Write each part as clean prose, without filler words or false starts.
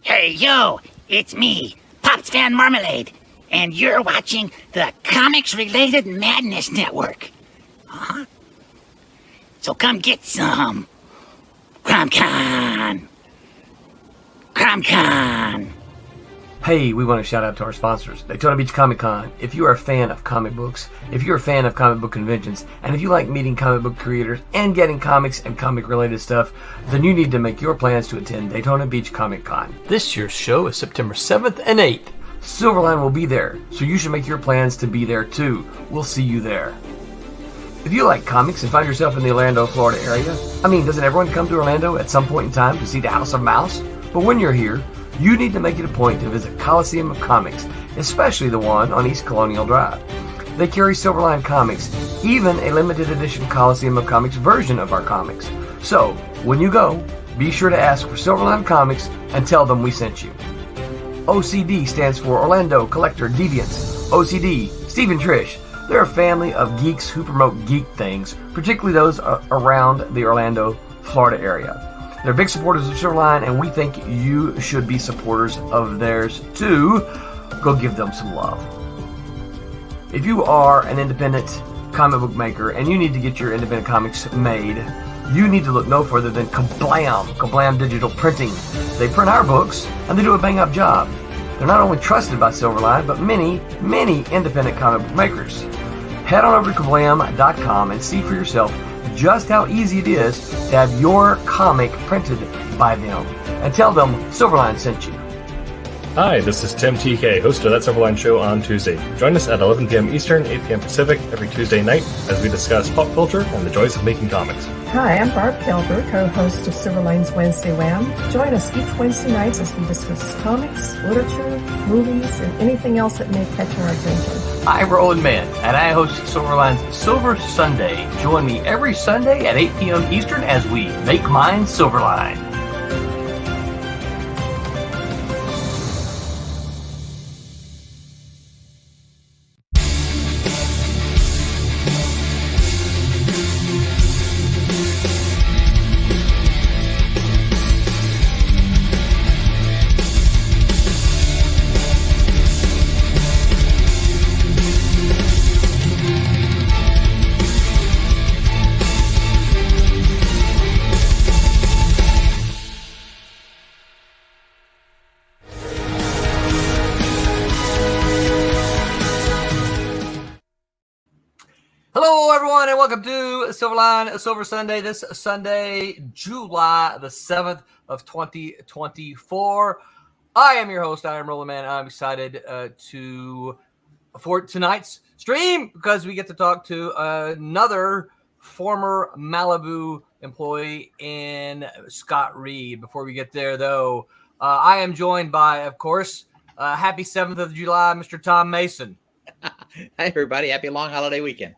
Hey, yo, it's me, Pops Van Marmalade, and you're watching the Comics Related Madness Network. Huh? So come get some. CromCon. CromCon. Hey, we want to shout out to our sponsors, Daytona Beach Comic Con. If you are a fan of comic books, if you're a fan of comic book conventions, and if you like meeting comic book creators and getting comics and comic-related stuff, then you need to make your plans to attend Daytona Beach Comic Con. This year's show is September 7th and 8th. Silverline will be there, so you should make your plans to be there too. We'll see you there. If you like comics and find yourself in the Orlando, Florida area, doesn't everyone come to Orlando at some point in time to see the House of Mouse? But when you're here, you need to make it a point to visit Coliseum of Comics, especially the one on East Colonial Drive. They carry Silverline Comics, even a limited edition Coliseum of Comics version of our comics. So, when you go, be sure to ask for Silverline Comics and tell them we sent you. OCD stands for Orlando Collector Deviants. OCD, Steve and Trish. They're a family of geeks who promote geek things, particularly those around the Orlando, Florida area. They're big supporters of Silverline, and we think you should be supporters of theirs too. Go give them some love. If you are an independent comic book maker and you need to get your independent comics made, you need to look no further than Kablam Digital Printing. They print our books, and they do a bang-up job. They're not only trusted by Silverline, but many, many independent comic book makers. Head on over to kablam.com and see for yourself just how easy it is to have your comic printed by them. And tell them Silverline sent you. Hi, this is Tim TK, host of That Silverline Show on Tuesday. Join us at 11 p.m. Eastern, 8 p.m. Pacific every Tuesday night as we discuss pop culture and the joys of making comics. Hi, I'm Barb Kelber, co-host of Silverline's Wednesday Wham. Join us each Wednesday night as we discuss comics, literature, movies, and anything else that may catch our attention. I'm Roland Mann, and I host Silverline's Silver Sunday. Join me every Sunday at 8 p.m. Eastern as we make mine Silverline. Hello, everyone, and welcome to Silverline Silver Sunday. This Sunday, July the 7th of 2024. I am your host. I am Roland Man. I'm excited for tonight's stream because we get to talk to another former Malibu employee in Scott Reed. Before we get there, though, I am joined by, of course, happy 7th of July, Mr. Tom Mason. Hi, everybody. Happy long holiday weekend.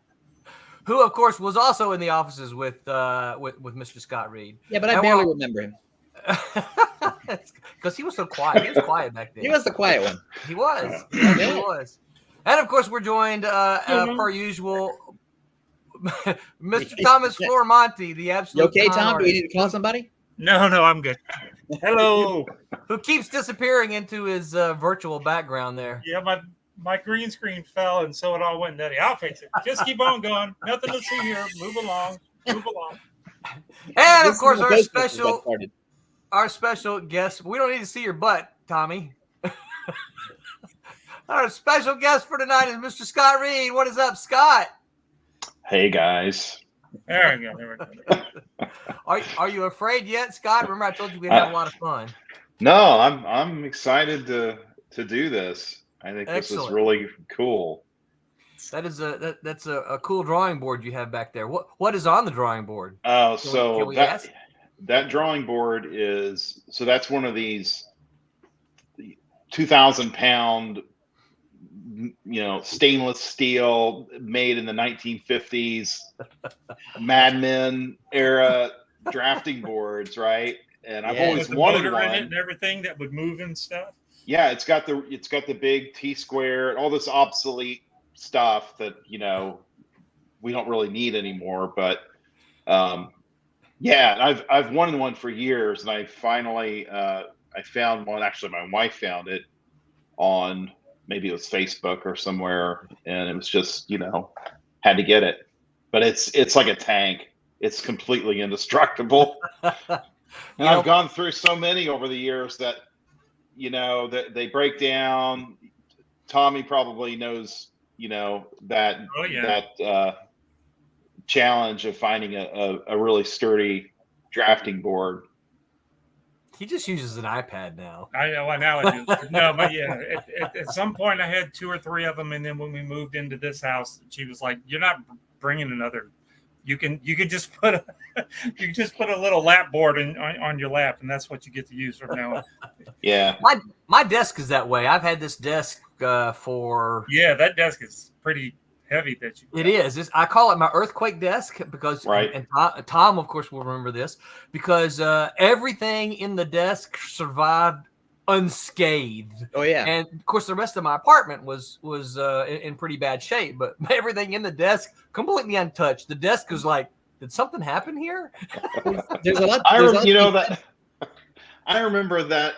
Who, of course, was also in the offices with Mr. Scott Reed. Yeah, but I barely remember him. Because he was so quiet. He was quiet back then. He was the quiet one. He was. He actually was. And, of course, we're joined, per usual, Mr. Thomas Flormonti, the absolute. You okay, Tom? Do we need to call somebody? No, I'm good. Hello. Who keeps disappearing into his virtual background there. Yeah, my green screen fell, and so it all went nutty. I'll fix it. Just keep on going. Nothing to see here. Move along. And, of course, our special guest. We don't need to see your butt, Tommy. Our special guest for tonight is Mr. Scott Reed. What is up, Scott? Hey, guys. There we go. Are you afraid yet, Scott? Remember I told you we'd have a lot of fun. No, I'm excited to do this. I think Excellent. This is really cool. That's a cool drawing board you have back there. What is on the drawing board? Oh, that drawing board is that's one of these 2,000-pound, stainless steel made in the 1950s Mad Men era drafting boards, right? And I've always wanted one. In it and everything that would move and stuff. Yeah, it's got the big T-square, all this obsolete stuff that we don't really need anymore. But I've wanted one for years, and I finally I found one. Actually, my wife found it on, maybe it was Facebook or somewhere, and it was just, had to get it. But it's like a tank. It's completely indestructible. And I've gone through so many over the years that, that they break down. Tommy probably knows, that challenge of finding a really sturdy drafting board. He just uses an iPad now. I know. Now I do. No, but yeah, at some point I had 2 or 3 of them, and then when we moved into this house, she was like, "You're not bringing another. You can just put a little lap board on your lap, and that's what you get to use from now on." Yeah. My desk is that way. I've had this desk for. Yeah, that desk is pretty heavy. It is. I call it my earthquake desk because, and Tom, of course, will remember this because everything in the desk survived unscathed. Oh yeah. And of course, the rest of my apartment was in pretty bad shape, but everything in the desk completely untouched. The desk was like, did something happen here? There's a lot. I remember that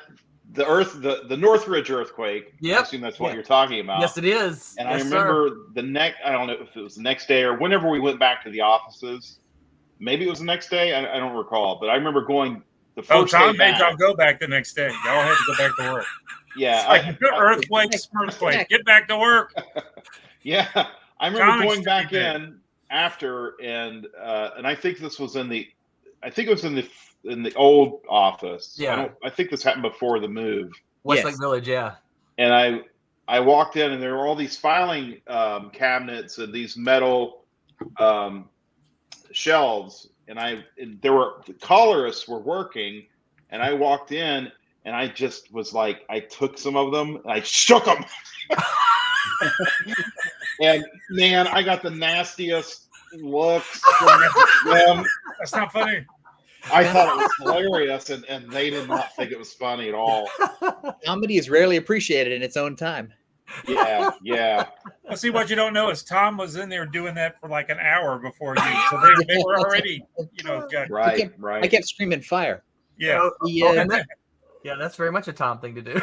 the Northridge earthquake. Yep. I assume that's what you're talking about. Yes, it is. And yes, I remember I don't know if it was the next day or whenever we went back to the offices. Maybe it was the next day. I don't recall, but I remember going the first day. Tom made y'all go back the next day. Y'all had to go back to work. Yeah. Earthquake. Get back to work. Yeah. I remember going back in after, and I think this was in the old office. Yeah. I think this happened before the move. Westlake Village, yeah. And I walked in, and there were all these filing cabinets and these metal shelves, and the colorists were working, and I walked in, and I just was like, I took some of them, and I shook them. And man, I got the nastiest looks from them. That's not funny. I thought it was hilarious, and they did not think it was funny at all. Comedy is rarely appreciated in its own time. Yeah. Well, see, what you don't know is Tom was in there doing that for like an hour before you, so they were already, got right. I kept screaming fire. Yeah. Yeah, that's very much a Tom thing to do.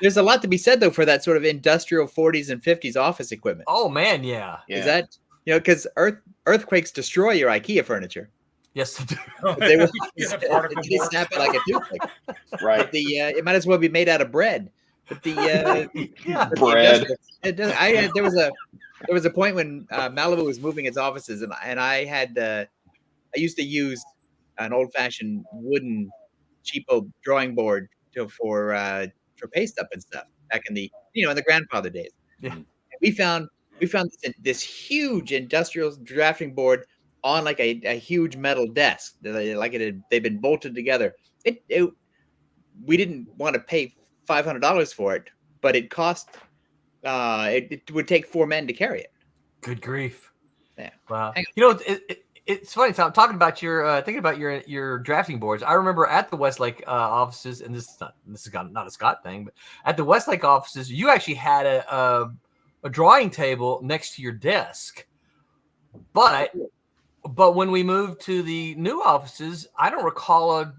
There's a lot to be said though for that sort of industrial 40s and 50s office equipment. Oh man, yeah. Is that because earthquakes destroy your IKEA furniture? Yes, they do. They snap it like a toothpick. Right. It might as well be made out of bread. But bread. There was a point when Malibu was moving its offices, and I used to use an old-fashioned wooden cheapo drawing board for paste up and stuff back in the in the grandfather days. Yeah. We found this huge industrial drafting board on like a huge metal desk, they'd been bolted together. We didn't want to pay $500 for it, but it cost. It would take 4 men to carry it. Good grief! Yeah. Wow. It's funny. So I'm talking about thinking about your drafting boards. I remember at the Westlake offices, and this is not a Scott thing, but at the Westlake offices, you actually had a drawing table next to your desk, but when we moved to the new offices, I don't recall a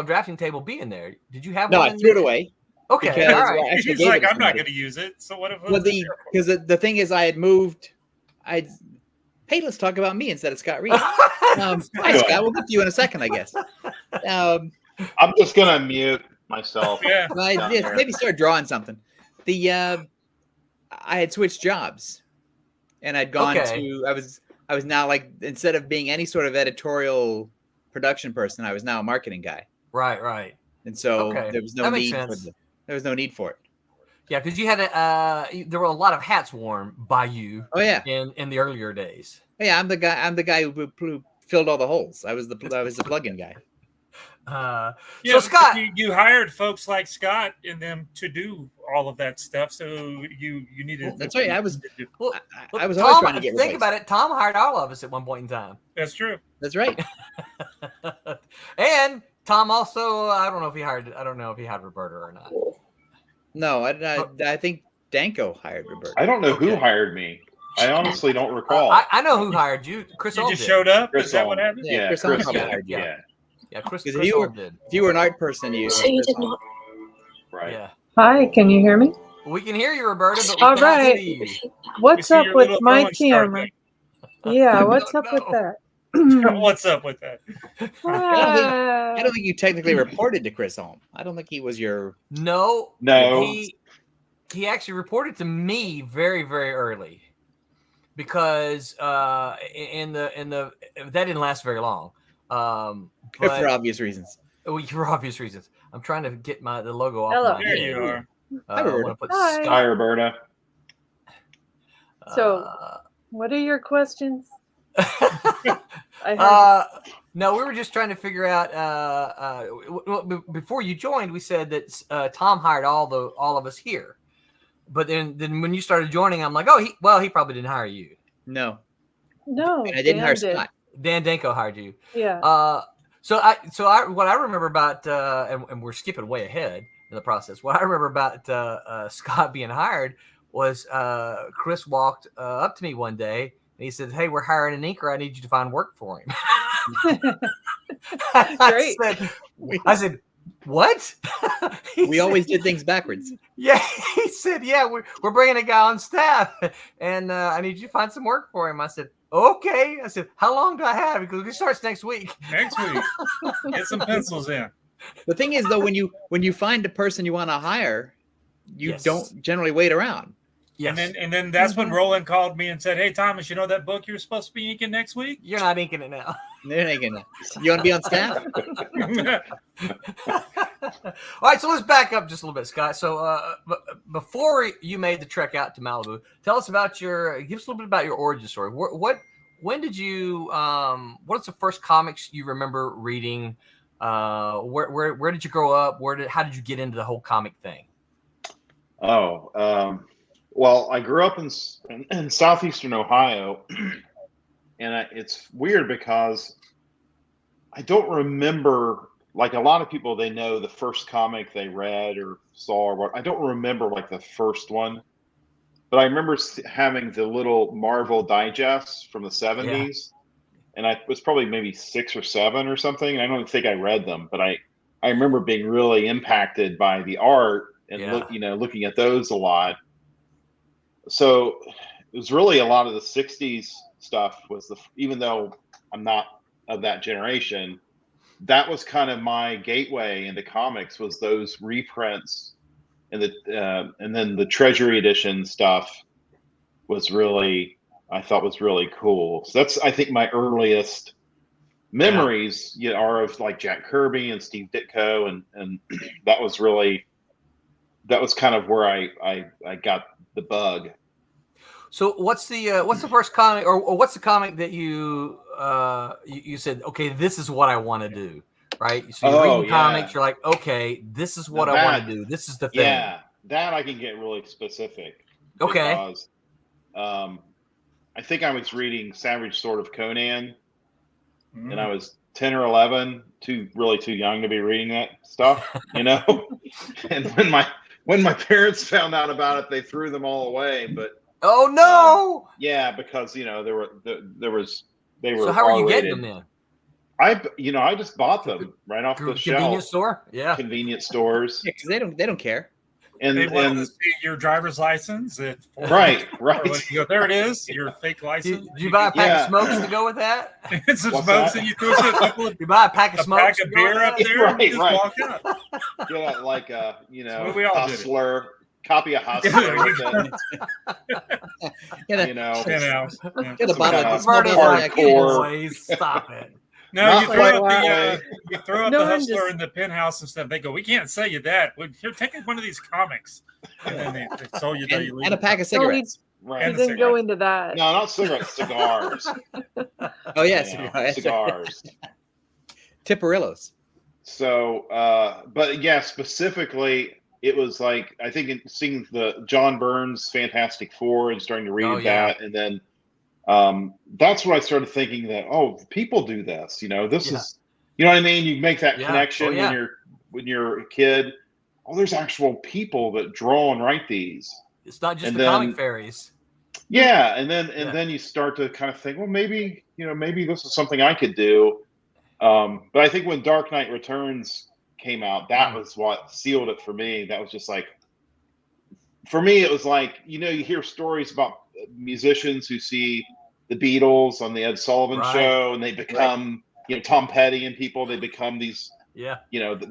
drafting table being there. Did you have one? No, I threw it away. Okay, all right. He's like, I'm not going to use it. So what if? Well, because the thing is, I had moved. Hey, let's talk about me instead of Scott Reed. Hi, Scott. We'll get to you in a second, I guess. I'm just gonna mute myself. Yeah. Maybe start drawing something. I had switched jobs, and I'd gone to. I was now like, instead of being any sort of editorial production person, I was now a marketing guy. Right. And so there was no need for it. Yeah, because you had there were a lot of hats worn by you. Oh yeah, in the earlier days. Yeah, I'm the guy who filled all the holes. I was the plug-in guy. So Scott, you hired folks like Scott and them to do all of that stuff. So you needed. That's right. I was always Tom, trying to get. Think about it. Tom hired all of us at one point in time. That's true. That's right. And Tom also, I don't know if he hired Roberta or not. No, I think Danko hired Roberta. I don't know who hired me. I honestly don't recall. I know who hired you. Chris You Old just did. showed up. Chris Is that what happened? Yeah, Chris Chris hired you. yeah. Yeah, Chris Because if you were an art person, you. So you did not. Right. Yeah. Hi, can you hear me? We can hear you, Roberta, but we All cannot right. see you. What's see up your with little my throwing star camera? thing. Yeah, what's up with No. that? What's up with that? I don't think you technically reported to Chris Holm. I don't think he was your. No. He actually reported to me very, very early because in the that didn't last very long. But For obvious reasons. For obvious reasons. I'm trying to get the logo off. Hello. My There head. you are. Hi, I want to Roberta. put Hi. Hi, Scott. Roberta. So, what are your questions? I heard. No, we were just trying to figure out. Before you joined, we said that Tom hired all of us here, but then when you started joining, I'm like, he probably didn't hire you. No. No, And I didn't hire Dan did. Scott. Dan Danko hired you. Yeah. So what I remember about and we're skipping way ahead in the process. What I remember about Scott being hired was Chris walked up to me one day and he said, "Hey, we're hiring an inker. I need you to find work for him." Great. I said, "What?" We always did things backwards. Yeah, he said, "Yeah, we're bringing a guy on staff, and I need you to find some work for him." I said, "Okay." I said, "How long do I have?" Because he starts next week. Next week, get some pencils in. The thing is, though, when you find a person you want to hire, you Yes. don't generally wait around. Yes. And then that's when Roland called me and said, "Hey, Thomas, you know that book you're supposed to be inking next week?" You're not inking it now. They're not gonna. You want to be on staff? All right, so let's back up just a little bit, Scott. So before you made the trek out to Malibu, tell us about give us a little bit about your origin story. When did you? What's the first comics you remember reading? Where did you grow up? How did you get into the whole comic thing? Well, I grew up in southeastern Ohio, and it's weird because I don't remember, like a lot of people, they know the first comic they read or saw or what. I don't remember like the first one, but I remember having the little Marvel digests from the 70s, and I was probably maybe 6 or 7 or something. I don't think I read them, but I remember being really impacted by the art and looking at those a lot. So it was really a lot of the 60s stuff even though I'm not of that generation, that was kind of my gateway into comics, was those reprints and then the Treasury Edition stuff was really, I thought was really cool. So that's, I think, my earliest memories are of like Jack Kirby and Steve Ditko, and that was kind of where I got the bug. So what's the first comic, or what's the comic that you said, okay, this is what I want to do, right? So you're reading comics, you're like, okay, this is what I want to do. This is the thing. Yeah, that I can get really specific. Okay. Because, I think I was reading Savage Sword of Conan, and I was 10 or 11, too young to be reading that stuff, And when my parents found out about it, they threw them all away. But oh no! Because they were. So how are you getting them then? I just bought them right off the shelf. Convenience store, convenience stores. Yeah, because they don't care. And they want to see your driver's license. Right. You go, there it is, your fake license. Did you buy a pack of smokes to go with that? And some smokes, and you threw a couple of. You buy a pack of smokes, pack of beer up there, right? And just walk up. Yeah, like Hustler. Copy of Hustler. Get a bottle of hardcore. Stop it. No, you throw up the Hustler in the penthouse and stuff. They go, we can't sell you that. Here, take one of these comics. And then they sold you and a pack of cigarettes. Right. He didn't go into that. No, not cigarettes, cigars. Oh, yeah, cigars. Tipperillos. So, but yeah, specifically, it was like, I think seeing the John Byrne's Fantastic Four and starting to read that, and then that's when I started thinking that, people do this. This is, you know what I mean? You make that connection when you're a kid. There's actual people that draw and write these. It's not just comic fairies. Yeah, and then you start to kind of think, well, maybe this is something I could do. But I think when Dark Knight Returns came out, that was what sealed it for me. That was just like, for me, it was like, you hear stories about musicians who see the Beatles on the Ed Sullivan show, and they become, Tom Petty and people, they become these,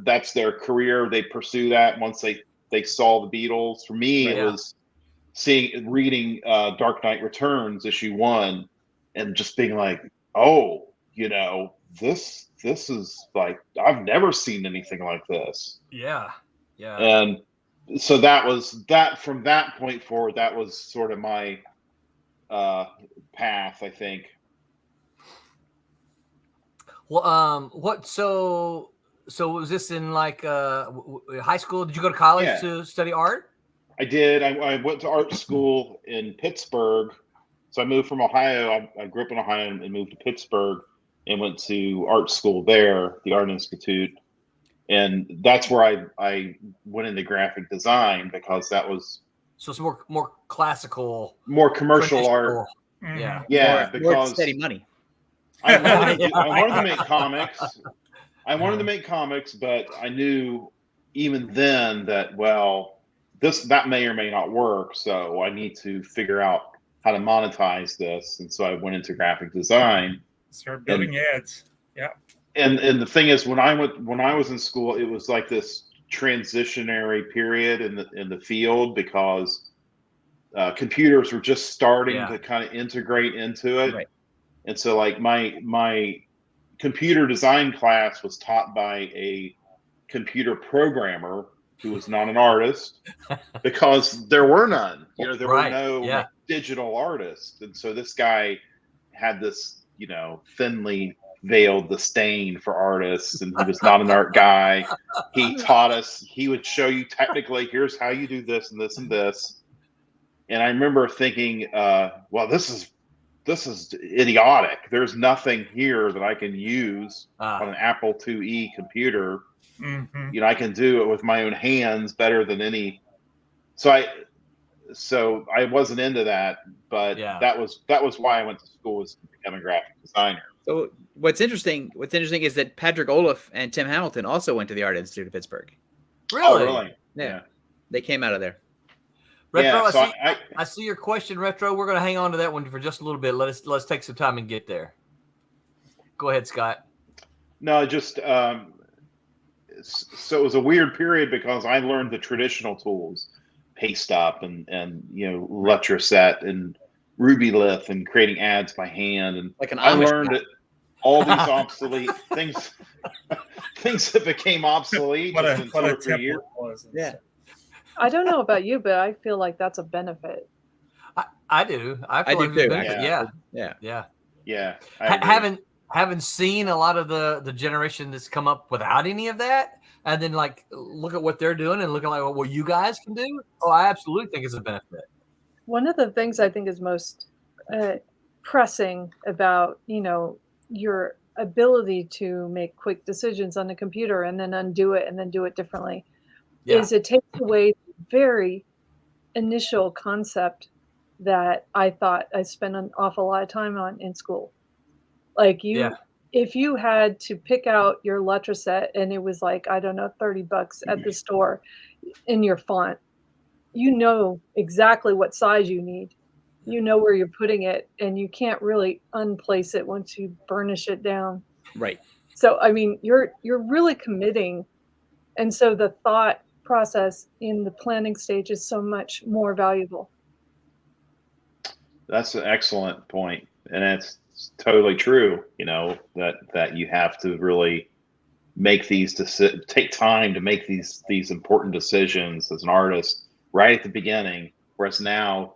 that's their career. They pursue that once they saw the Beatles. For me, it was reading Dark Knight Returns issue 1 and just being like, oh, this is like, I've never seen anything like this. Yeah. And so that was that. From that point forward, that was sort of my path, I think. Well, so was this in like high school? Did you go to college to study art? I did. I went to art school in Pittsburgh. So I moved from Ohio. I grew up in Ohio and moved to Pittsburgh and went to art school there, the Art Institute. And that's where I went into graphic design, because that was it's more classical, more commercial art. Yeah, because steady money. I wanted to make comics. I wanted to make comics, but I knew even then that that may or may not work. So I need to figure out how to monetize this, and so I went into graphic design. Start building ads. Yeah. And the thing is, when I was in school, it was like this transitionary period in the field, because computers were just starting to kind of integrate into it. Right. And so like my computer design class was taught by a computer programmer who was not an artist, because there were none. There were no like, digital artists. And so this guy had this, thinly veiled disdain for artists, and he was not an art guy. He taught us, he would show you technically, here's how you do this and this and this. And I remember thinking, well, this is idiotic. There's nothing here that I can use on an Apple IIe computer. Mm-hmm. I can do it with my own hands better than any. So I wasn't into that, but that was why I went to school, was to become a graphic designer. So what's interesting is that Patrick Olaf and Tim Hamilton also went to the Art Institute of Pittsburgh. Really? Oh, really? Yeah. They came out of there. Retro, I see your question, Retro. We're going to hang on to that one for just a little bit. Let's take some time and get there. Go ahead, Scott. No, just so it was a weird period, because I learned the traditional tools, paste up and Letraset and Rubylith, and creating ads by hand, and like I learned all these obsolete things that became obsolete in 2 or 3 years. Yeah. I don't know about you, but I feel like that's a benefit. I do. I feel do too. Yeah. Haven't seen a lot of the generation that's come up without any of that, and then like look at what they're doing and looking like what you guys can do. Oh, I absolutely think it's a benefit. One of the things I think is most pressing about your ability to make quick decisions on the computer and then undo it and then do it differently is it takes away the very initial concept that I thought I spent an awful lot of time on in school. Like if you had to pick out your Letraset and it was like, I don't know, $30 at the store in your font, exactly what size you need. Where you're putting it, and you can't really unplace it once you burnish it down. Right. So, I mean, you're really committing. And so the thought process in the planning stage is so much more valuable. That's an excellent point. And it's totally true, that you have to really make take time to make these important decisions as an artist right at the beginning. Whereas now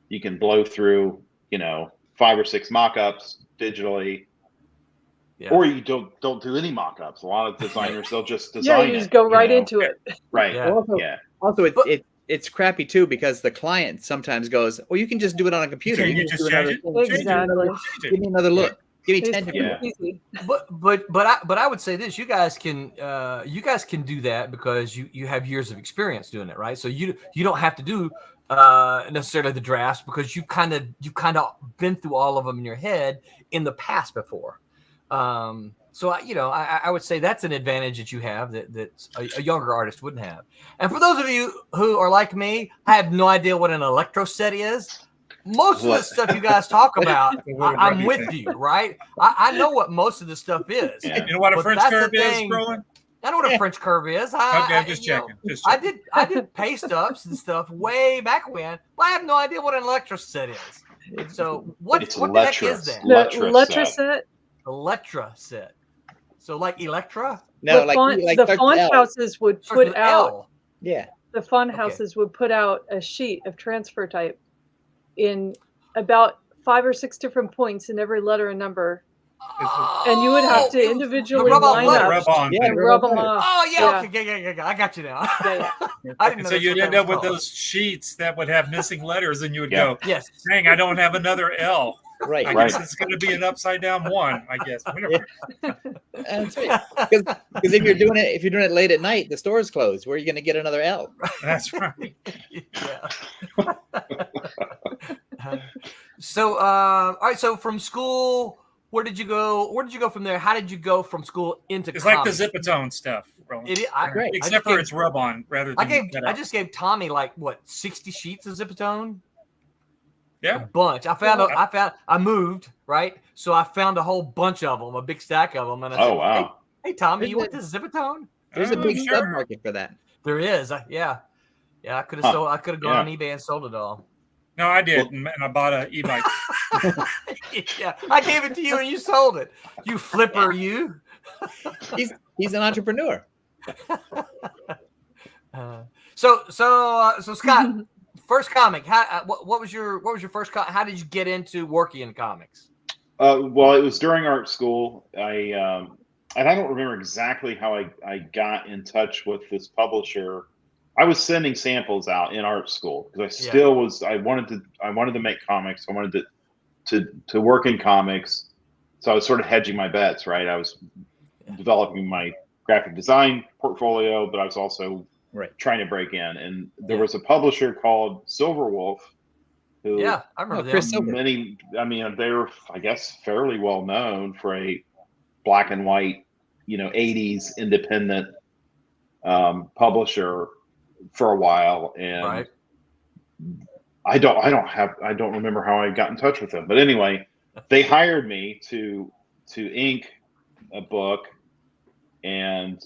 you can blow through, 5 or 6 mock-ups digitally, or you don't do any mock-ups. A lot of designers, they'll just design you just go right into it. Right. Also, it's crappy too, because the client sometimes goes, "Well, you can just do it on a computer. You can just do another thing. Exactly. Give me another look. Give me 10 different. But I would say this: you guys can do that because you have years of experience doing it, right? So you don't have to do necessarily the drafts, because you kind of been through all of them in your head in the past before. So I would say that's an advantage that you have that a younger artist wouldn't have. And for those of you who are like me, I have no idea what an electro set is. Most of the stuff you guys talk about, I'm with you, right? I know what most of the stuff is. You know what a French curve is, Roland? I know what a French curve is. Okay, I'm just checking. I did paste ups and stuff way back when, but I have no idea what an electro set is. So what the heck is that? The Electra set. Electra set. So like Electra? No, the font houses would put out. Yeah. The font houses would put out a sheet of transfer type in about 5 or 6 different points in every letter and number. And you would have to individually line up and rub them off. Oh, yeah. Okay, I got you now. I didn't know so you'd end up with those sheets that would have missing letters, and you would go, yes, dang, I don't have another L. Right. I guess it's going to be an upside down one, I guess. That's right. Because if you're doing it late at night, the store's closed. Where are you going to get another L? That's right. So, all right. So from school, where did you go? Where did you go from there? How did you go from school into It's comics? like the Zipatone stuff, Roland. Except for it's rub-on rather than I just gave Tommy 60 sheets of Zipatone. Yeah, a bunch. I moved, right? So I found a whole bunch of them, a big stack of them, and I said, wow. Hey Tommy, you want this Zipatone? There's a big sub-market for that. There is, yeah. I could have I could have gone on eBay and sold it all. No, I did, and I bought an e-bike. Yeah, I gave it to you and you sold it. You flipper, you. He's an entrepreneur. So Scott, first comic. What was your first comic? How did you get into working in comics? Well, it was during art school. And I don't remember exactly how I got in touch with this publisher. I was sending samples out in art school because I wanted to make comics. I wanted to work in comics. So I was sort of hedging my bets, right? I was developing my graphic design portfolio, but I was also trying to break in. And there was a publisher called Silverwolf who, I remember them. they were, I guess, fairly well known for a black and white, 80s independent publisher for a while. And I don't remember how I got in touch with them, but anyway, they hired me to ink a book, and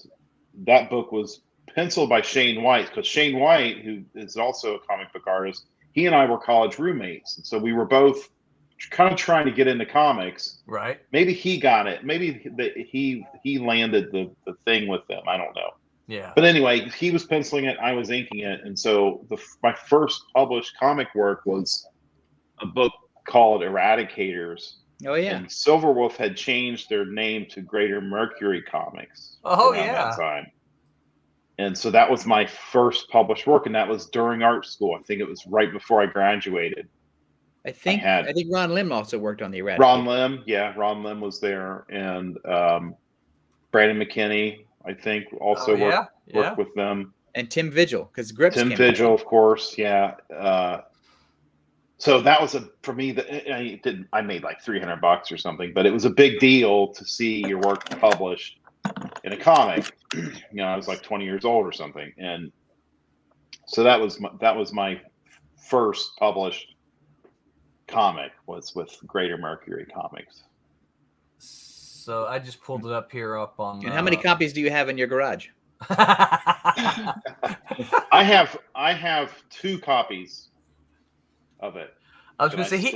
that book was penciled by Shane White, because Shane White, who is also a comic book artist, he and I were college roommates, and so we were both kind of trying to get into comics. Right. Maybe he got it. Maybe he landed the thing with them. I don't know. Yeah. But anyway, he was penciling it, I was inking it, and so my first published comic work was a book called Eradicators. Oh yeah. And Silverwolf had changed their name to Greater Mercury Comics. Oh around yeah. that time. And so that was my first published work, and that was during art school. I think it was right before I graduated. I think Ron Lim also worked on the Eradicators. Ron Lim was there, and Brandon McKinney, I think, also worked with them. And Tim Vigil, because Grips. Tim Vigil, of course, yeah. So that was for me. I made like $300 or something, but it was a big deal to see your work published in a comic. I was like 20 years old or something, and so that was my first published comic, was with Greater Mercury Comics. So I just pulled it up here on. And how many copies do you have in your garage? I have 2 copies of it. I was going to say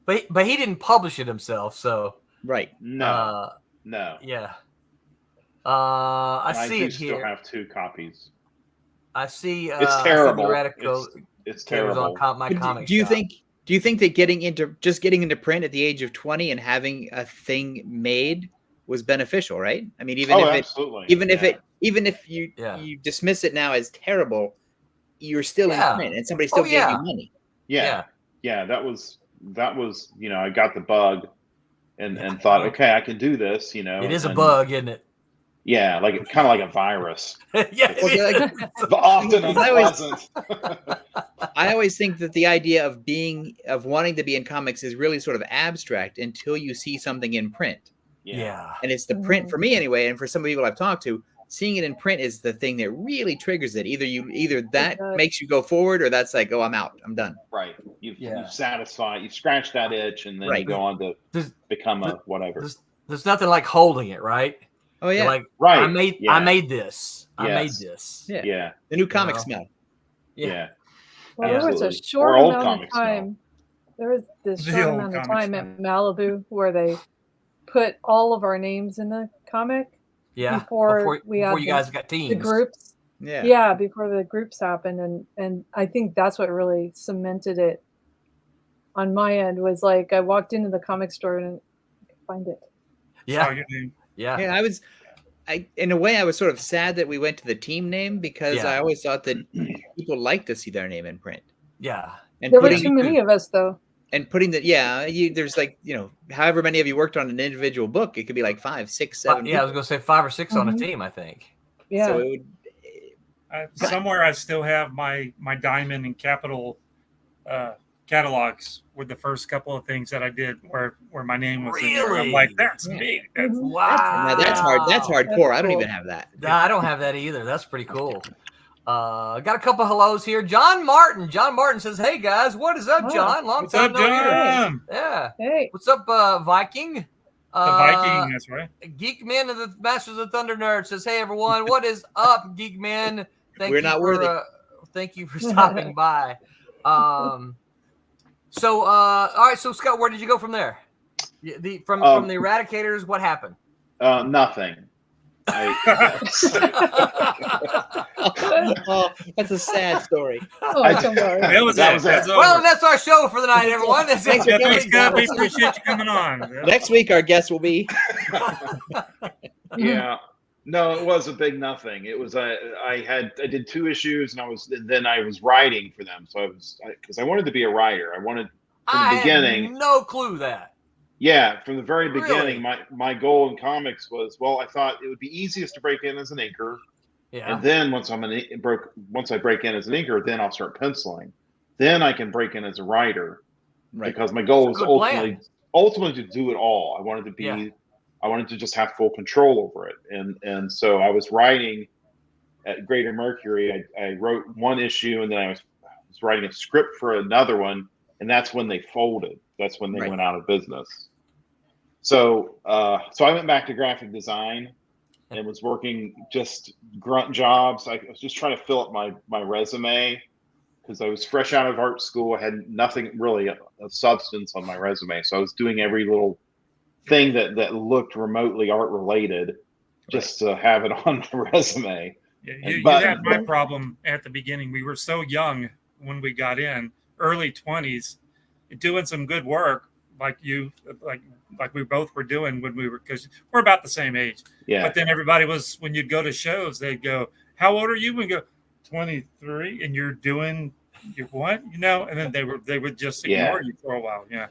but he didn't publish it himself, so right. No. Yeah. I see it here. Still have 2 copies. I see. It's terrible. It's terrible. On my comic. Do you think that getting into print at the age of 20 and having a thing made was beneficial, right? I mean, even if you dismiss it now as terrible, you're still in print, and somebody still gave you money. Yeah. That was I got the bug, and thought, okay, I can do this. It is a bug, isn't it? Yeah, kind of like a virus. Yeah, but often unpleasant. I always think that the idea of wanting to be in comics is really sort of abstract until you see something in print. Yeah. And it's the print for me anyway, and for some people I've talked to, seeing it in print is the thing that really triggers it. Either that makes you go forward, or that's like, oh, I'm out, I'm done. Right. You've satisfied, you've scratched that itch, and then you go on to become a whatever. There's nothing like holding it, right? Oh yeah. You're like, right. I made this. I made this. Yeah. The new comic smell. Yeah. Well, there was a short amount of time. There was this short amount of time at Malibu where they put all of our names in the comic. Yeah. Before you guys got teams. The groups. Yeah. Yeah, before the groups happened. And I think that's what really cemented it on my end, was like I walked into the comic store and I could find it. Yeah. Yeah. In a way, I was sort of sad that we went to the team name, because I always thought that people like to see their name in print. Yeah. And there were too many of us, though. And putting that, there's like, however many of you worked on an individual book, it could be like 5, 6, 7. Yeah, I was going to say 5 or 6 on a team, I think. Yeah. So it would, somewhere I still have my Diamond and Capital catalogs with the first couple of things that I did where my name was in there. I'm like, that's me. That's wow. Now that's hard. That's hardcore. I don't even have that. No, I don't have that either. That's pretty cool. Got a couple hellos here. John Martin. John Martin says, "Hey guys, what is up, John? Long What's time up, John? Yeah. Hey. What's up, Viking? The Viking, that's right. Geek Man of the Masters of Thunder Nerd says, "Hey everyone, what is up, Geek Man? We're not worthy. Thank you for stopping by." So, all right. So, Scott, where did you go from there? From the Eradicators, what happened? Nothing. Oh, that's a sad story. That was it. Well, that's our show for the night, everyone. Thanks for coming, Scott. We appreciate you coming on. Next week, our guest will be. Yeah. No, it was a big nothing. It was I did 2 issues, and I was writing for them. So because I wanted to be a writer. I wanted from the beginning. Had no clue that. Yeah, from the very beginning, my goal in comics was, well, I thought it would be easiest to break in as an inker. Yeah. And then once I break in as an inker, then I'll start penciling. Then I can break in as a writer. Right. Because my goal was ultimately to do it all. I wanted to be I wanted to just have full control over it. And so I was writing at Greater Mercury. I wrote 1 issue, and then I was writing a script for another one, and that's when they folded. That's when they went out of business. So I went back to graphic design and was working just grunt jobs. I was just trying to fill up my resume, because I was fresh out of art school. I had nothing really of substance on my resume. So I was doing every little thing that looked remotely art related just to have it on my resume. Yeah, you had my problem at the beginning. We were so young when we got in, early 20s, doing some good work like we both were doing when we were, because we're about the same age. Yeah. But then everybody was, when you'd go to shows, they'd go, "How old are you?" And go, 23, and you're doing your what? And then they would just ignore you for a while. Yeah.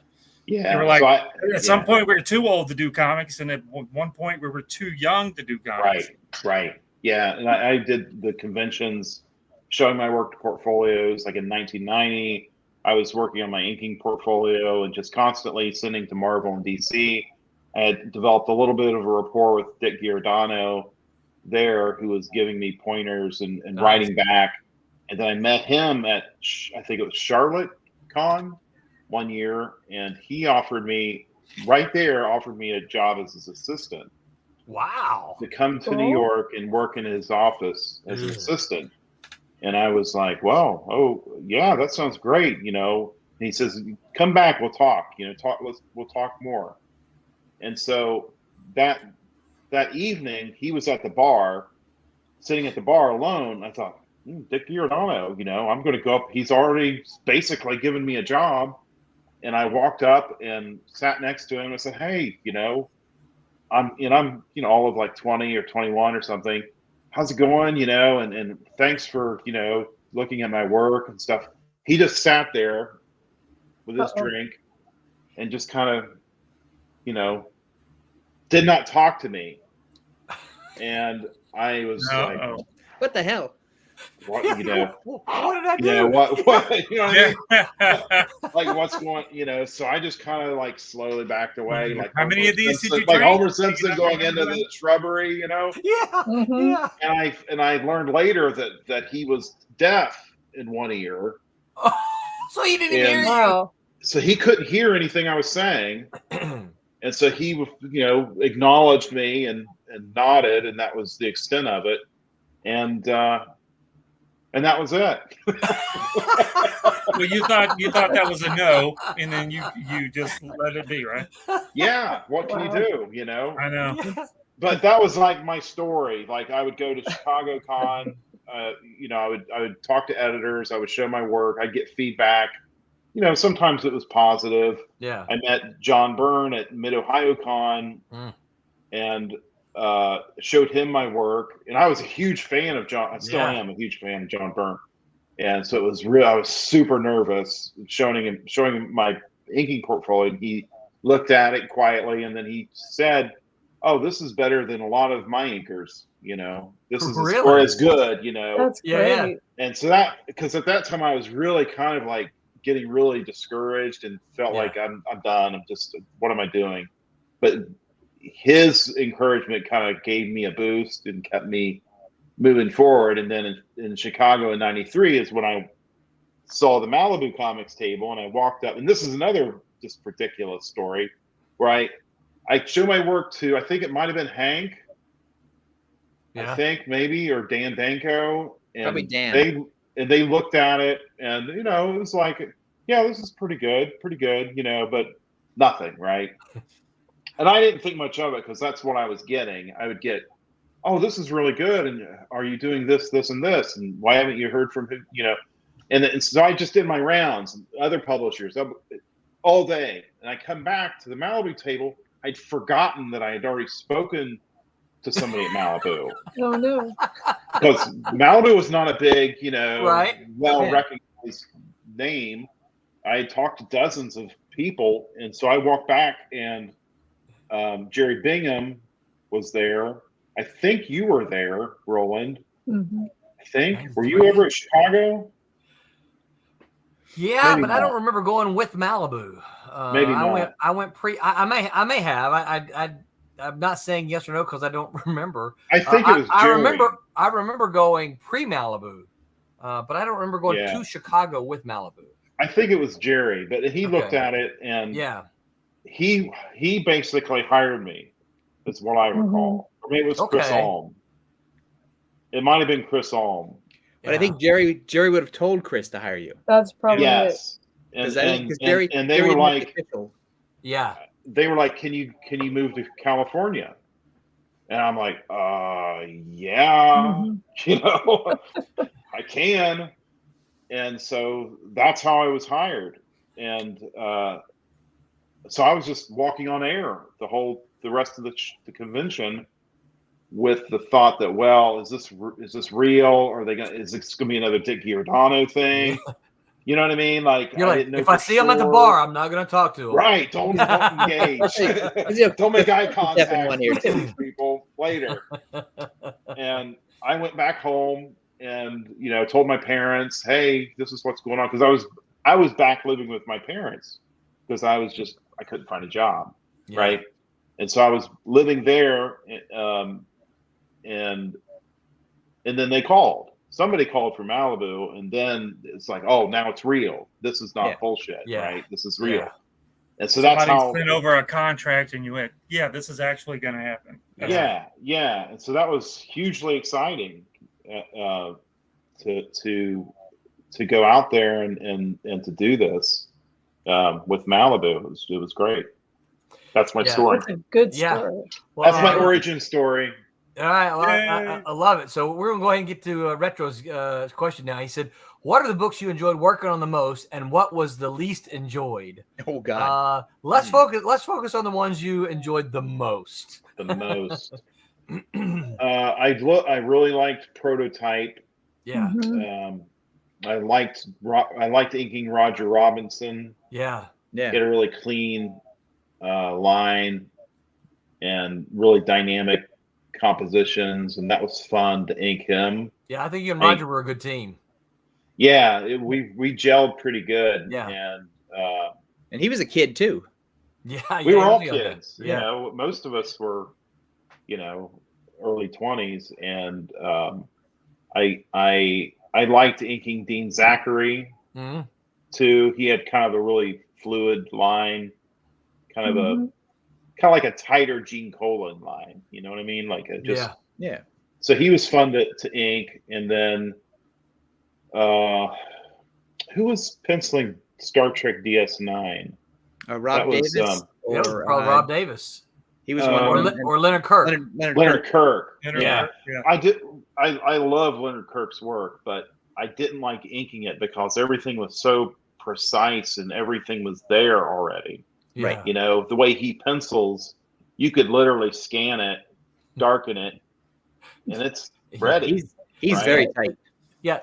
Yeah. They were like, at some point we were too old to do comics, and at one point we were too young to do comics. Right. Yeah. And I did the conventions showing my work to portfolios. Like in 1990, I was working on my inking portfolio and just constantly sending to Marvel and DC. I had developed a little bit of a rapport with Dick Giordano there, who was giving me pointers and writing back. And then I met him at, I think it was Charlotte Con one year, and he offered me a job as his assistant. Wow. To come to New York and work in his office as an assistant. And I was like, well, yeah, that sounds great. And he says, come back, we'll talk, we'll talk more. And so that evening he was at the bar, sitting at the bar alone. I thought, Dick Giordano, I'm going to go up. He's already basically given me a job. And I walked up and sat next to him and said, hey, I'm all of like 20 or 21 or something. How's it going? And thanks for, looking at my work and stuff. He just sat there with his drink and just kind of, did not talk to me. And I was like, what the hell? what you know, What did I do? you know what you know what I mean? Yeah. Like what's going, you know? So I just kind of like slowly backed away, like How many Homer of these did Simpson, you like drink? Homer Simpson going into the shrubbery, you know. Yeah, Mhm. yeah. And I learned later that he was deaf in one ear, So he didn't hear and Wow. so he couldn't hear anything I was saying. you. And so he, you know, acknowledged me and nodded, and that was the extent of it. And that was it. Well, you thought that was a no, and then you just let it be, right? Yeah, what can Wow. you do? You know. I know. But that was like my story. Like I would go to Chicago Con. You know, I would talk to editors. I would show my work. I'd get feedback. You know, sometimes it was positive. Yeah. I met John Byrne at Mid Ohio Con Mm. and showed him my work. And I was a huge fan of John. I still Yeah. am a huge fan of John Byrne. And so it was real. I was super nervous showing him my inking portfolio. And he looked at it quietly, and then he said, "Oh, this is better than a lot of my inkers. You know, this is Really? or as good. You know." That's Yeah, great. yeah. And so that, because at that time I was really kind of like getting really discouraged and felt Yeah. like I'm done. I'm just, what am I doing? But his encouragement kind of gave me a boost and kept me moving forward. And then in Chicago in '93 is when I saw the Malibu Comics table, and I walked up, and this is another just ridiculous story where I show my work to, I think it might have been Hank, Yeah. I think maybe, or Dan Danko, and Probably Dan. they looked at it, and you know, it was like, yeah, this is pretty good, you know, but nothing, right? And I didn't think much of it because that's what I was getting. I would get, oh, this is really good, and are you doing this, this, and this, and why haven't you heard from him? You know, and so I just did my rounds, other publishers all day, and I come back to the Malibu table. I'd forgotten that I had already spoken to somebody at Malibu. Oh no. Because Malibu was not a big, you know, Right. well-recognized name. I had talked to dozens of people, and so I walked back, and Jerry Bingham was there. I think you were there, Roland. Mhm. I think. Were you ever at Chicago? Yeah, Maybe but I not. don't remember going with Malibu. Maybe I not. went pre. I may have. I'm not saying yes or no because I don't remember. I think it was Jerry. I remember going pre Malibu, but I don't remember going Yeah. to Chicago with Malibu. I think it was Jerry, but he looked Okay. at it, and Yeah. he basically hired me. That's what I recall. Or maybe it was Chris Okay. Alm. It might have been Chris Alm. But I think Jerry would have told Chris to hire you. That's probably it. Yes. Because And Jerry they Jerry were didn't make it like, official. Yeah. they were like, can you move to California? And I'm like, yeah, Mhm. you know, I can. And so that's how I was hired. And so I was just walking on air the rest of the convention with the thought that, well, is this real? Is this going to be another Dick Giordano thing? You know what I mean? Like, You're I like, didn't know if I for see him at the sure. bar, I'm not going to talk to him. Right. Don't engage. Don't make eye contact one here with these people later. And I went back home and, you know, told my parents, hey, this is what's going on. Because I was back living with my parents because I couldn't find a job. Yeah. Right. And so I was living there, and then they called. Somebody called from Malibu, and then it's like, oh, now it's real. This is not bullshit, Yeah. right? This is real. Yeah. And so that's Somebody how. sent over a contract, and you went, "Yeah, this is actually going to happen." Yeah. And so that was hugely exciting to go out there and to do this with Malibu. It was great. That's my story. That's a good Yeah. story. Well, That's my origin story. All right, well, I love it. So we're going to go ahead and get to Retro's question now. He said, "What are the books you enjoyed working on the most, and what was the least enjoyed?" Oh God. Let's focus on the ones you enjoyed the most. The most. I really liked Prototype. Yeah. Mhm. I liked inking Roger Robinson. Yeah. He had a really clean line and really dynamic compositions, and that was fun to ink him. Yeah, I think you and Roger were a good team. Yeah, we gelled pretty good. Yeah. And he was a kid too. Yeah, we were he all was a young guy. kids. You know, most of us were, early 20s, and I liked inking Dean Zachary too. He had kind of a really fluid line, kind of like a tighter Gene Colan line. You know what I mean? Like yeah. So he was fun to ink, and then who was penciling Star Trek DS9? Rob Davis. Probably Rob Davis. He was or Leonard Kirk. Leonard Kirk. Yeah. I love Leonard Kirk's work, but I didn't like inking it because everything was so precise and everything was there already. Yeah. Right. You know, the way he pencils, you could literally scan it, darken it, and it's ready. He's very tight. Yeah.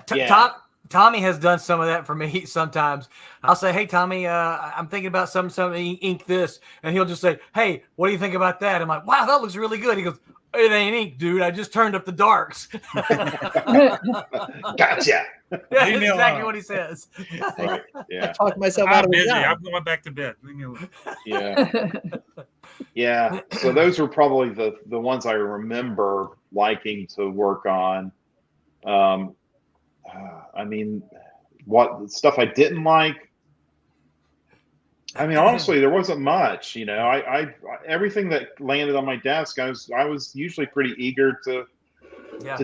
Tommy has done some of that for me sometimes. I'll say, hey, Tommy, I'm thinking about something, ink this. And he'll just say, hey, what do you think about that? I'm like, wow, that looks really good. He goes, it ain't ink, dude. I just turned up the darks. Gotcha. Yeah, that's exactly what he says. Right. Yeah. I talked myself out of busy. a job. I'm going back to bed. Leave me alone. Yeah. Yeah. So those were probably the ones I remember liking to work on. I mean, what stuff I didn't like? I mean, honestly, there wasn't much. You know, I everything that landed on my desk, I was usually pretty eager to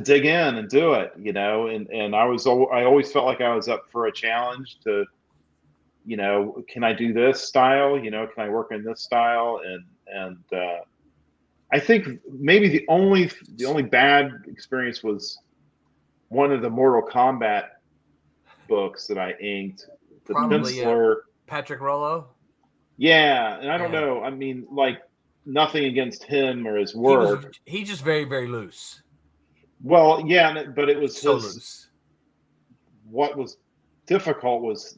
dig in and do it. You know, and I always felt like I was up for a challenge to, can I do this style? You know, can I work in this style? And I think maybe the only bad experience was one of the Mortal Kombat books that I inked. The penciler, Patrick Rollo. Yeah, and I don't know. I mean, like, nothing against him or his work. He's just very, very loose. Well, yeah, but it was so loose. What was difficult was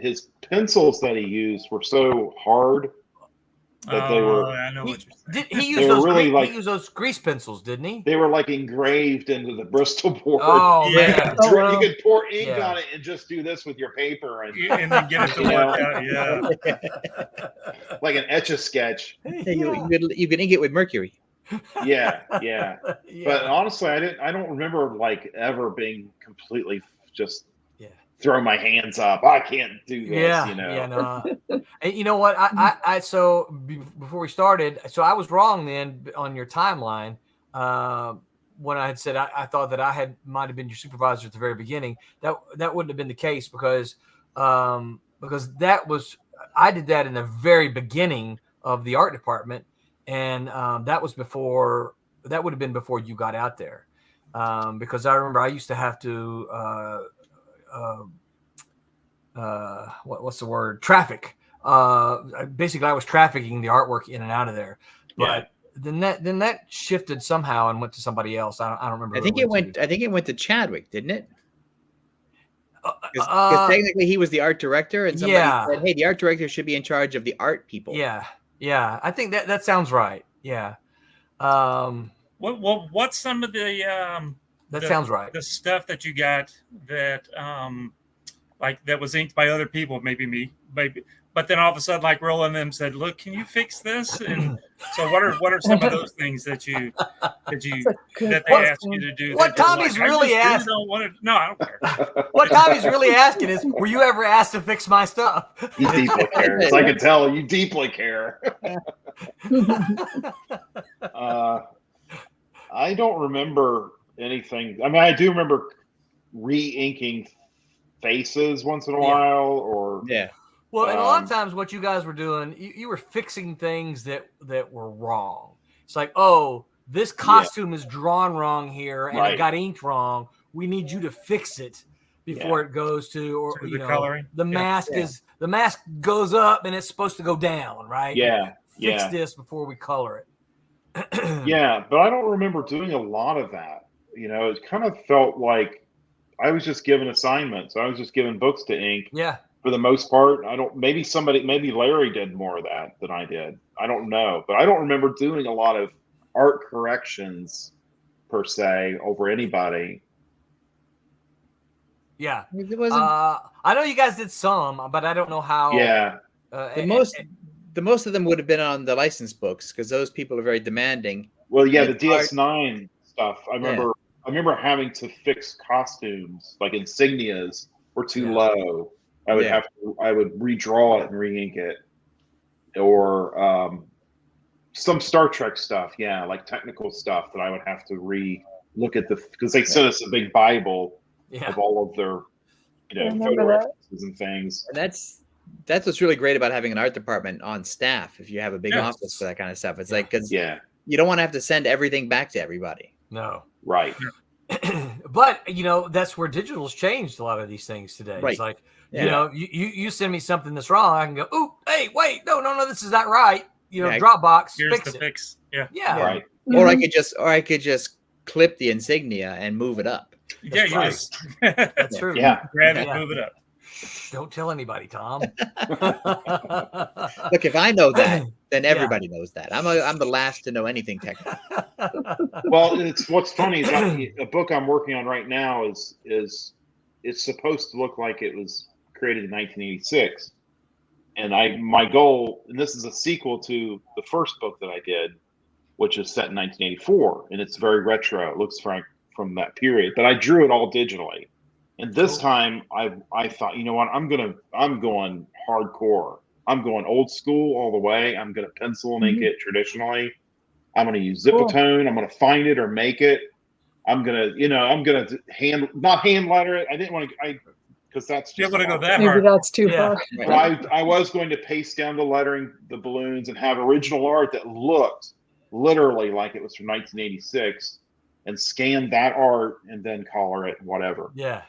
his pencils that he used were so hard that they were. I know what you're saying. He used those grease pencils, didn't he? They were like engraved into the Bristol board. Oh yeah, you could pour ink on it and just do this with your paper and then get it to work out. Yeah, like an Etch-a-Sketch. Hey, you can ink it with mercury. Yeah. But honestly, I don't remember like ever being completely just throw my hands up. I can't do this. And you know what? I so before we started, so I was wrong then on your timeline when I had said I thought that might have been your supervisor at the very beginning. That wouldn't have been the case because that was I did that in the very beginning of the art department, and that would have been before you got out there, because I remember I used to have to. What's the word? Traffic. Basically, I was trafficking the artwork in and out of there. But then that shifted somehow and went to somebody else. I don't remember. I think it went to Chadwick, didn't it? Because technically he was the art director, and somebody said, "Hey, the art director should be in charge of the art people." Yeah. I think that sounds right. Yeah. What's some of the sounds right. The stuff that you got that like that was inked by other people, maybe me, but then all of a sudden, like Roland and them said, "Look, can you fix this?" And so, what are some of those things that they asked you to do? What Tommy's really asking? No, I don't care. What Tommy's really asking is, were you ever asked to fix my stuff? You deeply care. As I can tell, you deeply care. I don't remember anything. I mean, I do remember re-inking faces once in a while, or Well, and a lot of times, what you guys were doing, you were fixing things that were wrong. It's like, oh, this costume is drawn wrong here, and it got inked wrong. We need you to fix it before it goes to the coloring. The mask the mask goes up, and it's supposed to go down, right? Fix this before we color it. Yeah, but I don't remember doing a lot of that. You know, it kind of felt like I was just given assignments. I was just given books to ink. Yeah. For the most part, maybe Larry did more of that than I did. I don't know, but I don't remember doing a lot of art corrections per se over anybody. Yeah. It wasn't I know you guys did some, but I don't know how. Yeah. the most of them would have been on the license books because those people are very demanding. Well, yeah, And the it's hard- DS9 stuff. I remember having to fix costumes, like insignias were too low. I would redraw it and re-ink it, or some Star Trek stuff. Yeah, like technical stuff that I would have to look at because they sent us a big Bible of all of their, photo references and things. And that's what's really great about having an art department on staff. If you have a big office for that kind of stuff, it's like because you don't want to have to send everything back to everybody. No, right. But that's where digital's changed a lot of these things today. Right. It's like you send me something that's wrong, I can go, ooh, hey, wait, no, this is not right. Dropbox, Here's fix the it. fix. Yeah. Right. Or I could just clip the insignia and move it up. That's That's true. Yeah. Grab it, move it up. Don't tell anybody, Tom. Look, if I know that, then everybody knows that. I'm the last to know anything technical. Well, what's funny is a book I'm working on right now is it's supposed to look like it was created in 1986, and my goal, and this is a sequel to the first book that I did, which is set in 1984, and it's very retro. It looks from that period, but I drew it all digitally. And this time, I thought, you know what? I'm going hardcore. I'm going old school all the way. I'm going to pencil and ink it traditionally. I'm going to use Zipatone. I'm going to find it or make it. I'm going to, not hand letter it. I didn't want to, because that's just. You don't want to go that Maybe hard. that's too far. But I was going to paste down the lettering, the balloons, and have original art that looked literally like it was from 1986, and scan that art and then color it, whatever. Yeah.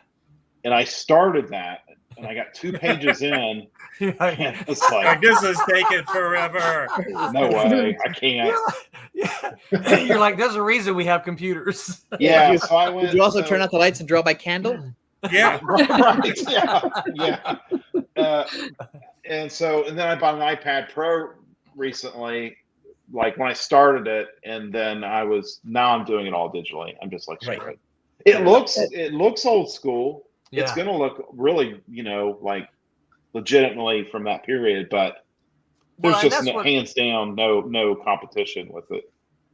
And I started that, and I got 2 pages in. And it's like, I guess it's taking forever. No way, I can't. You're like, there's a reason we have computers. Yeah, so I went. Did you also turn out the lights and draw by candle? Yeah. Right. Yeah. And then I bought an iPad Pro recently, like when I started it, and then now I'm doing it all digitally. I'm just like, screw it. It looks old school. Yeah. It's going to look really, like legitimately from that period, but there's just hands down no competition with it.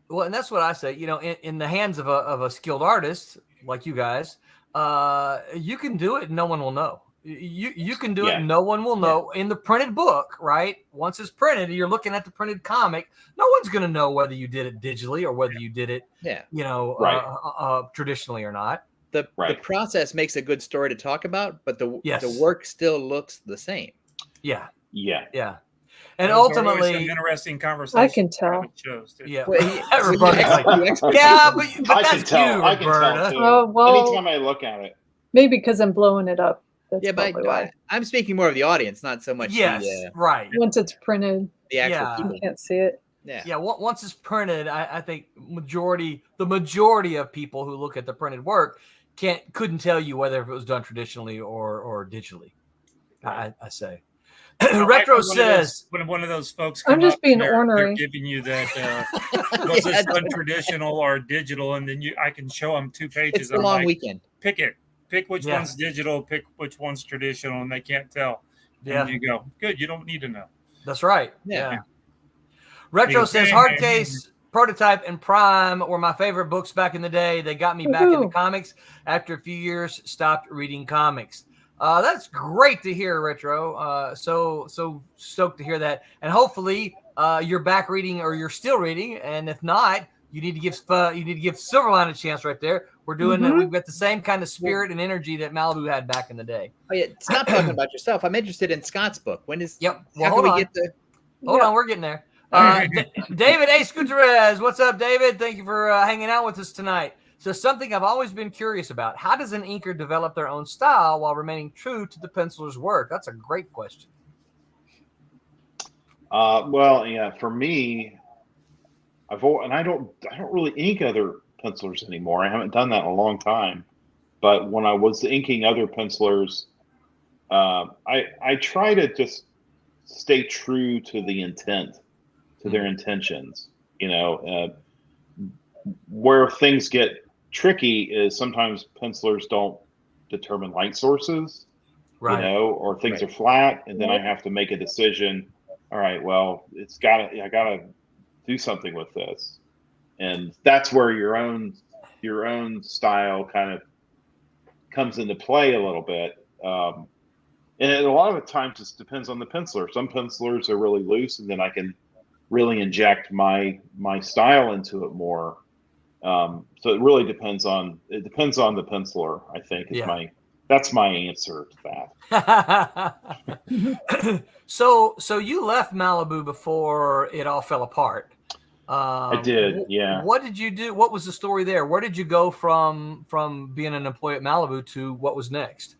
Well, and that's what I say. In the hands of a skilled artist like you guys, you can do it and no one will know. You can do it and no one will know. In the printed book, right? Once it's printed, you're looking at the printed comic. No one's going to know whether you did it digitally or whether you did it, traditionally or not. The process makes a good story to talk about, but the work still looks the same. Yeah. Yeah. And Those are ultimately, always some interesting conversation. I can tell. Yeah. Everybody's but that's you, I can tell too. Oh, well, anytime I look at it. Maybe because I'm blowing it up. That's probably why. I'm speaking more of the audience, not so much right. Once it's printed, the actual people. you can't see it. Yeah. Once it's printed, I think the majority of people who look at the printed work couldn't tell you whether it was done traditionally or digitally. I say. Retro says when one of those folks I'm just being they're ornery. giving you that was this done traditional or digital, and then I can show them 2 pages. It's a long weekend. Pick which one's digital, pick which one's traditional, and they can't tell. And you go, good, you don't need to know. That's right. Yeah. Retro says Hardcase, Prototype, and Prime were my favorite books back in the day. They got me back into comics. After a few years, stopped reading comics. That's great to hear, Retro. So stoked to hear that. And hopefully you're back reading or you're still reading. And if not, you need to give Silverline a chance right there. We're doing that. We've got the same kind of spirit and energy that Malibu had back in the day. Oh yeah, stop talking about yourself. I'm interested in Scott's book. When is? Yep. Well, hold on. Hold on, we're getting there. David A. Gutierrez, what's up, David? Thank you for hanging out with us tonight. So something I've always been curious about: how does an inker develop their own style while remaining true to the penciler's work? That's a great question. For me, I don't really ink other pencilers anymore. I haven't done that in a long time. But when I was inking other pencilers, I try to just stay true to the intent, to their intentions. Where things get tricky is sometimes pencilers don't determine light sources, Right. or things are flat, and then I have to make a decision. All right, well, I gotta do something with this, and that's where your own style kind of comes into play a little bit. And a lot of the times it depends on the penciler. Some pencilers are really loose, and then I can really inject my style into it more. So it really depends on the penciler, I think, that's my answer to that. So you left Malibu before it all fell apart. I did, yeah. What did you do? What was the story there? Where did you go from being an employee at Malibu to what was next?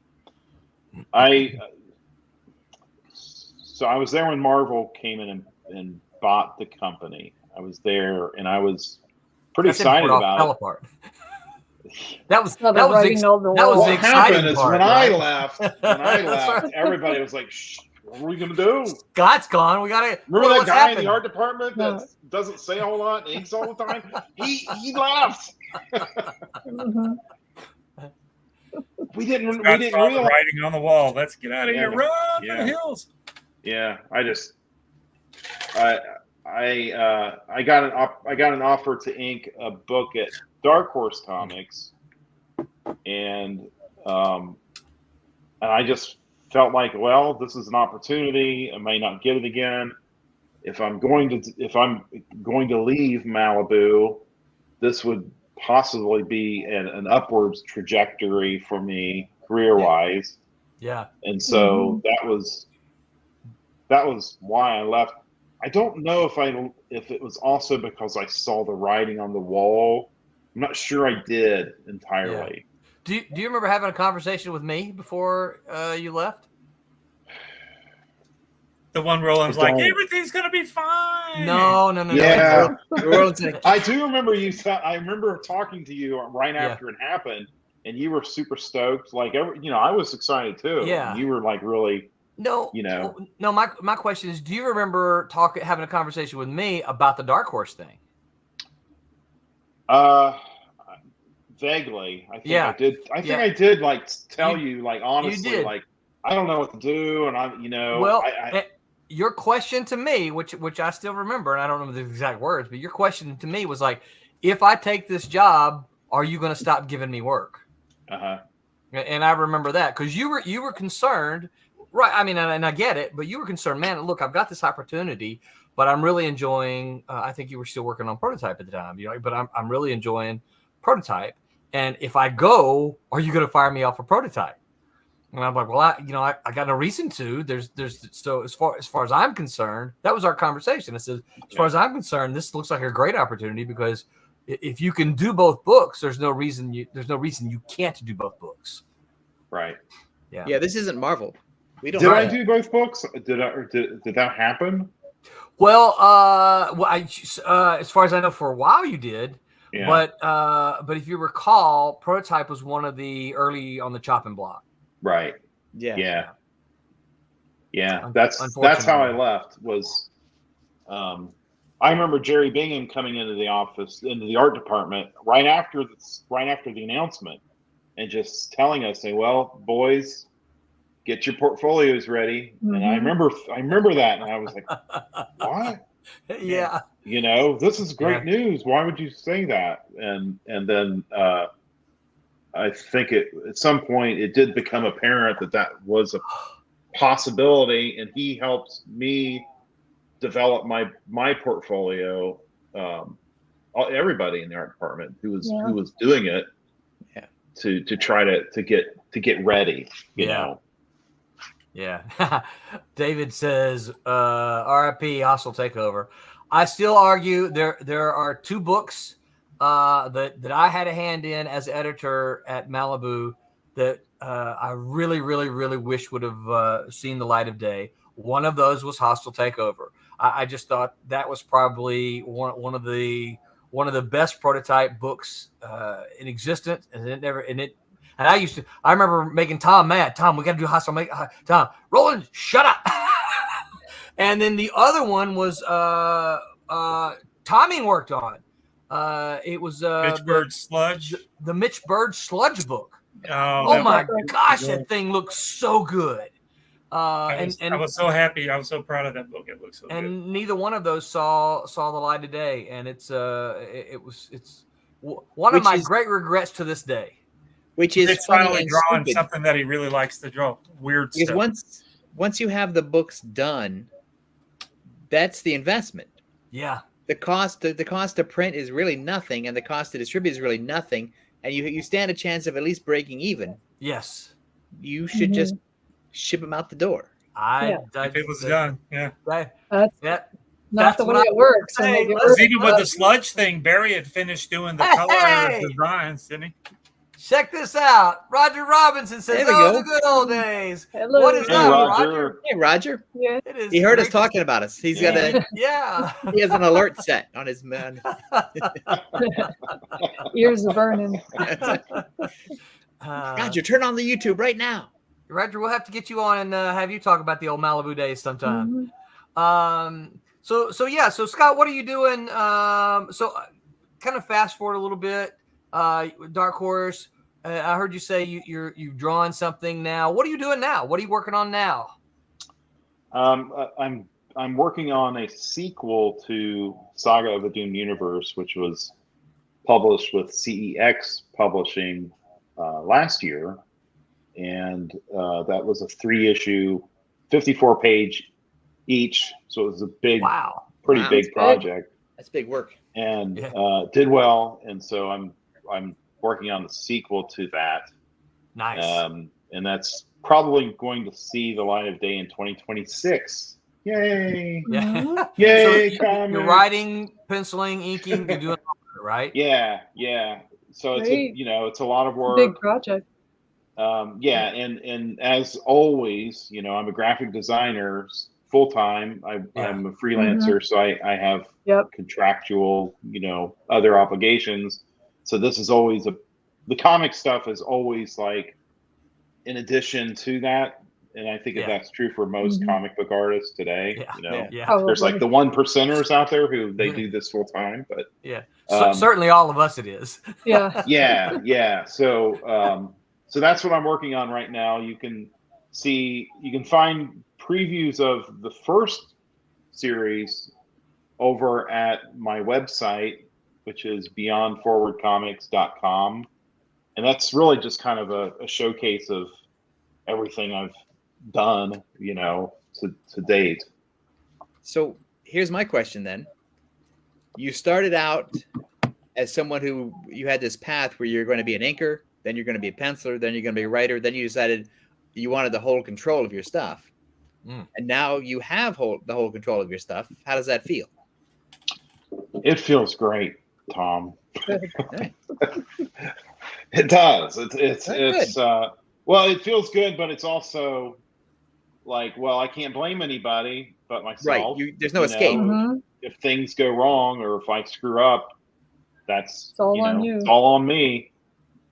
So I was there when Marvel came in and bought the company. I was there, and I was pretty excited about it. Apart. That was the what happened is part, when right? I left, everybody was like, "Shh, what are we gonna do?" Scott's gone. We gotta remember that guy in the art department that doesn't say a whole lot and inks all the time. He left. We didn't realize the writing on the wall. Let's get out of here. Run for the hills. Yeah, I got an offer to ink a book at Dark Horse Comics, and I just felt like, well, this is an opportunity. I may not get it again. If I'm going to leave Malibu, this would possibly be an upwards trajectory for me career-wise. Yeah. And so that was why I left. I don't know if it was also because I saw the writing on the wall. I'm not sure I did entirely. Yeah. Do you remember having a conversation with me before you left? The one Roland's like, everything's gonna be fine. No. Yeah, I do remember you. I remember talking to you right after it happened, and you were super stoked. Like I was excited too. Yeah, you were like really. No. My question is, do you remember having a conversation with me about the Dark Horse thing? Vaguely. I think I did. I think I did like tell you like honestly like I don't know what to do, and your question to me, which I still remember, and I don't remember the exact words, but your question to me was like, if I take this job, are you going to stop giving me work? And I remember that because you were concerned, right? I mean, and I get it, but you were concerned, man. Look, I've got this opportunity, but I'm really enjoying. I think you were still working on Prototype at the time, but I'm really enjoying Prototype. And if I go, are you going to fire me off for Prototype? And I'm like, well, I got no reason to. So as far as I'm concerned, that was our conversation. I said, as far as I'm concerned, this looks like a great opportunity because if you can do both books, there's no reason you can't do both books. Right. Yeah. This isn't Marvel. We don't. Did I do both books? Did that happen? Well, as far as I know, for a while you did. Yeah. But if you recall, Prototype was one of the early on the chopping block. Right. Yeah. That's how I left. Was I remember Jerry Bingham coming into the office, into the art department, right after the announcement, and just telling us, "Say, well, boys, get your portfolios ready." And I remember that, and I was like, "What?" Yeah. This is great news. Why would you say that? And then I think at some point it did become apparent that was a possibility, and he helped me develop my portfolio. Everybody in the art department who was doing it, to try to get ready. You know. Yeah. David says, "R.I.P. Hostile Takeover." I still argue there are two books that I had a hand in as editor at Malibu that I really, really, really wish would have seen the light of day. One of those was Hostile Takeover. I just thought that was probably one of the best Prototype books in existence, and I remember making Tom mad. Tom, we got to do Hostile. Tom, Roland, shut up. And then the other one was Tommy worked on. It was Mitch Bird Sludge. The Mitch Bird Sludge book. Oh my that gosh, that thing looks so good. I was so happy. I was so proud of that book. It looks so good. And neither one of those saw the light of day, and it's one of my great regrets to this day. Which is It's funny finally and drawing stupid. something that he really likes to draw. Weird Because stuff. once you have the books done, that's the investment. Yeah. The cost to print is really nothing, and the cost to distribute is really nothing, and you stand a chance of at least breaking even. Yes. You should just ship them out the door. If it was done, yeah. Not the way it works. Even with the sludge thing, Barry had finished doing the color designs, didn't he? Check this out. Roger Robinson says, the good old days. Hello. What is up, Roger? Hey, Roger. Yeah. He heard us talking about us. He's got he has an alert set on his man. Ears are burning. Roger, turn on the YouTube right now. Roger, we'll have to get you on and have you talk about the old Malibu days sometime. So Scott, what are you doing? So kind of fast forward a little bit. Dark Horse. I heard you say you've drawn something now. What are you doing now? What are you working on now? I'm working on a sequel to Saga of the Doomed Universe, which was published with CEX Publishing last year, and that was a 3-issue, 54-page each. So it was a big, pretty big project. That's big work, and did well. And so I'm working on the sequel to that. Nice. And that's probably going to see the light of day in 2026. Yay! Yeah. Yay! So you're writing, penciling, inking. You're doing all of it, right? Yeah. So it's it's a lot of work. Big project. And as always, I'm a graphic designer full time. I'm a freelancer, so I have contractual, other obligations. So this is always the comic stuff is always like in addition to that. And I think that's true for most comic book artists today. There's like the 1%ers out there who they do this full time, but certainly all of us it is. Yeah. So that's what I'm working on right now. You can find previews of the first series over at my website, which is beyondforwardcomics.com. And that's really just kind of a showcase of everything I've done, to date. So here's my question then. You started out as someone who you had this path where you're going to be an inker, then you're going to be a penciler, then you're going to be a writer, then you decided you wanted the whole control of your stuff. And now you have the whole control of your stuff. How does that feel? It feels great, Tom. It does. It's well, it feels good, but it's also like, well, I can't blame anybody but myself. Right. There's no escape. If things go wrong or if I screw up, that's all on you. It's all on me.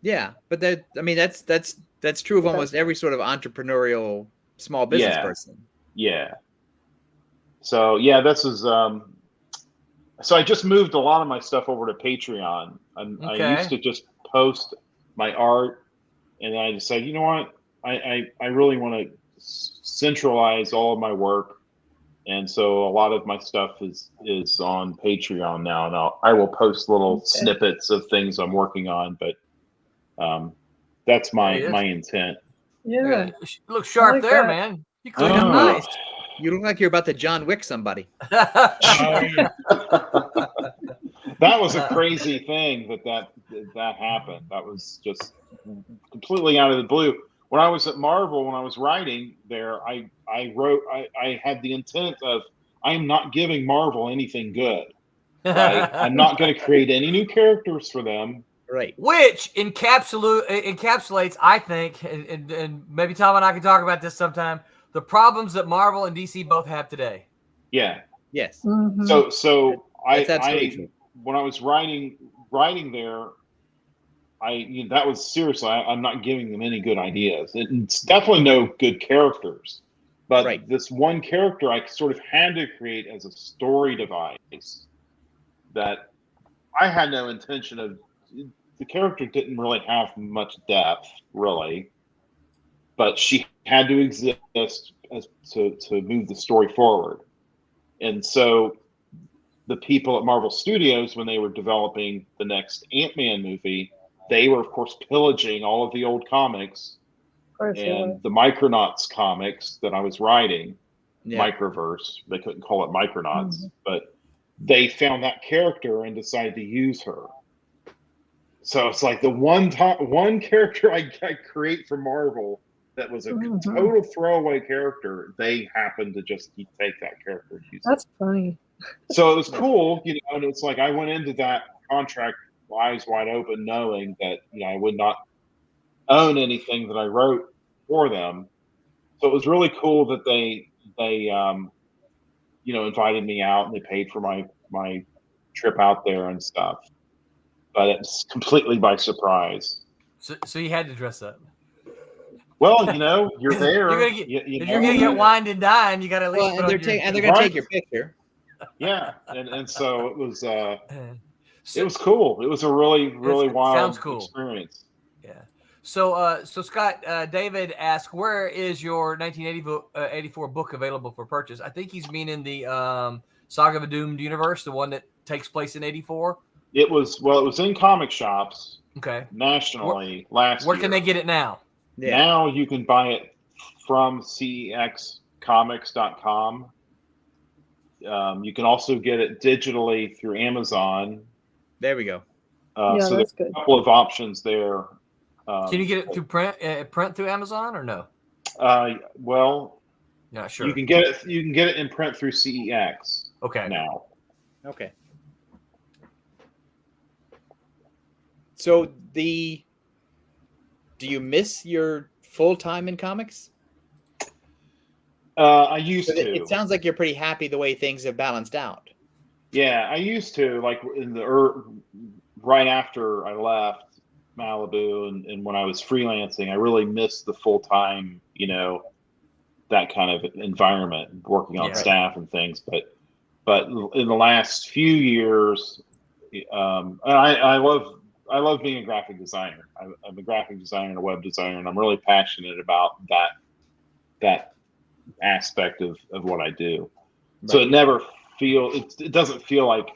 Yeah, but that's true of almost every sort of entrepreneurial small business person. Yeah. So this is so I just moved a lot of my stuff over to Patreon. I used to just post my art, and then I decided, you know what, I really want to centralize all of my work, and so a lot of my stuff is on Patreon now, and I will post little snippets of things I'm working on, but that's my intent. Yeah, you look sharp like there, man. You cleaned up nice. You look like you're about to John Wick somebody. That was a crazy thing that happened. That was just completely out of the blue. When I was at Marvel, when I was writing there, I had the intent of, I am not giving Marvel anything good. Right? I'm not going to create any new characters for them. Right. Which encapsulates, I think, and maybe Tom and I can talk about this sometime, the problems that Marvel and DC both have today. Yeah. Yes. So I when I was writing there, that was seriously, I'm not giving them any good ideas. It's definitely no good characters, but this one character I sort of had to create as a story device that I had no intention of the character didn't really have much depth, really, but she had to exist to move the story forward. And so the people at Marvel Studios, when they were developing the next Ant-Man movie, they were, of course, pillaging all of the old comics and the Micronauts comics that I was writing. Microverse. They couldn't call it Micronauts, but they found that character and decided to use her. So it's like the one character I create for Marvel that was a total throwaway character. They happened to just take that character. And use That's funny. So it was cool, you know. And it's like I went into that contract eyes wide open, knowing that I would not own anything that I wrote for them. So it was really cool that they invited me out and they paid for my trip out there and stuff. But it's completely by surprise. So you had to dress up. Well, you're there. If you're gonna get wined and dined, you got to at least. And they're gonna take your picture. Yeah, and so it was. It was cool. It was a really wild experience. Yeah. So Scott, David asked, where is your 1984 book available for purchase? I think he's meaning the Saga of a Doomed Universe, the one that takes place in '84. It was in comic shops. Okay. Nationally last year. Where can they get it now? Yeah. Now you can buy it from cexcomics.com. You can also get it digitally through Amazon. There we go. So there's a couple of options there. Can you get it through print through Amazon or no? Well, not sure. You can get it in print through CEX. Okay. Now. Okay. So do you miss your full time in comics? I used to. It sounds like you're pretty happy the way things have balanced out. Yeah, I used to, like right after I left Malibu and when I was freelancing, I really missed the full time, that kind of environment, working on staff and things. But in the last few years, and I love being a graphic designer. I'm a graphic designer and a web designer, and I'm really passionate about that aspect of what I do. Right. So it doesn't feel like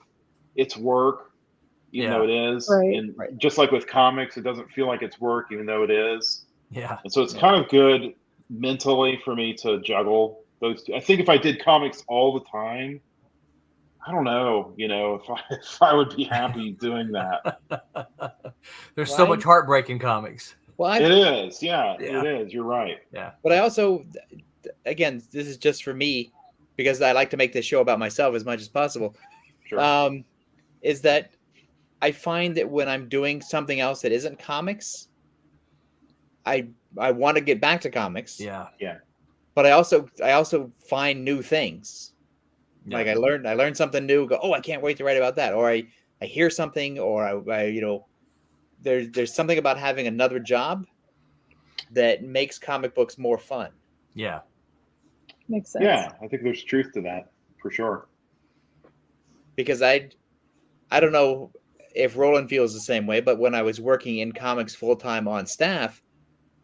it's work, even though it is. Right. And just like with comics, it doesn't feel like it's work, even though it is. Yeah. And so it's kind of good mentally for me to juggle those two. I think if I did comics all the time, I don't know, if I would be happy doing that. There's so much heartbreak in comics. Well, it is. Yeah, it is. You're right. Yeah. But I also, again, this is just for me because I like to make this show about myself as much as possible. Sure. Is that I find that when I'm doing something else that isn't comics, I want to get back to comics. Yeah. Yeah. But I also find new things. Yeah. Like I learned something new. Go, oh, I can't wait to write about that. Or I hear something, or there's something about having another job that makes comic books more fun. Yeah, makes sense. Yeah, I think there's truth to that for sure. Because I don't know if Roland feels the same way, but when I was working in comics full time on staff,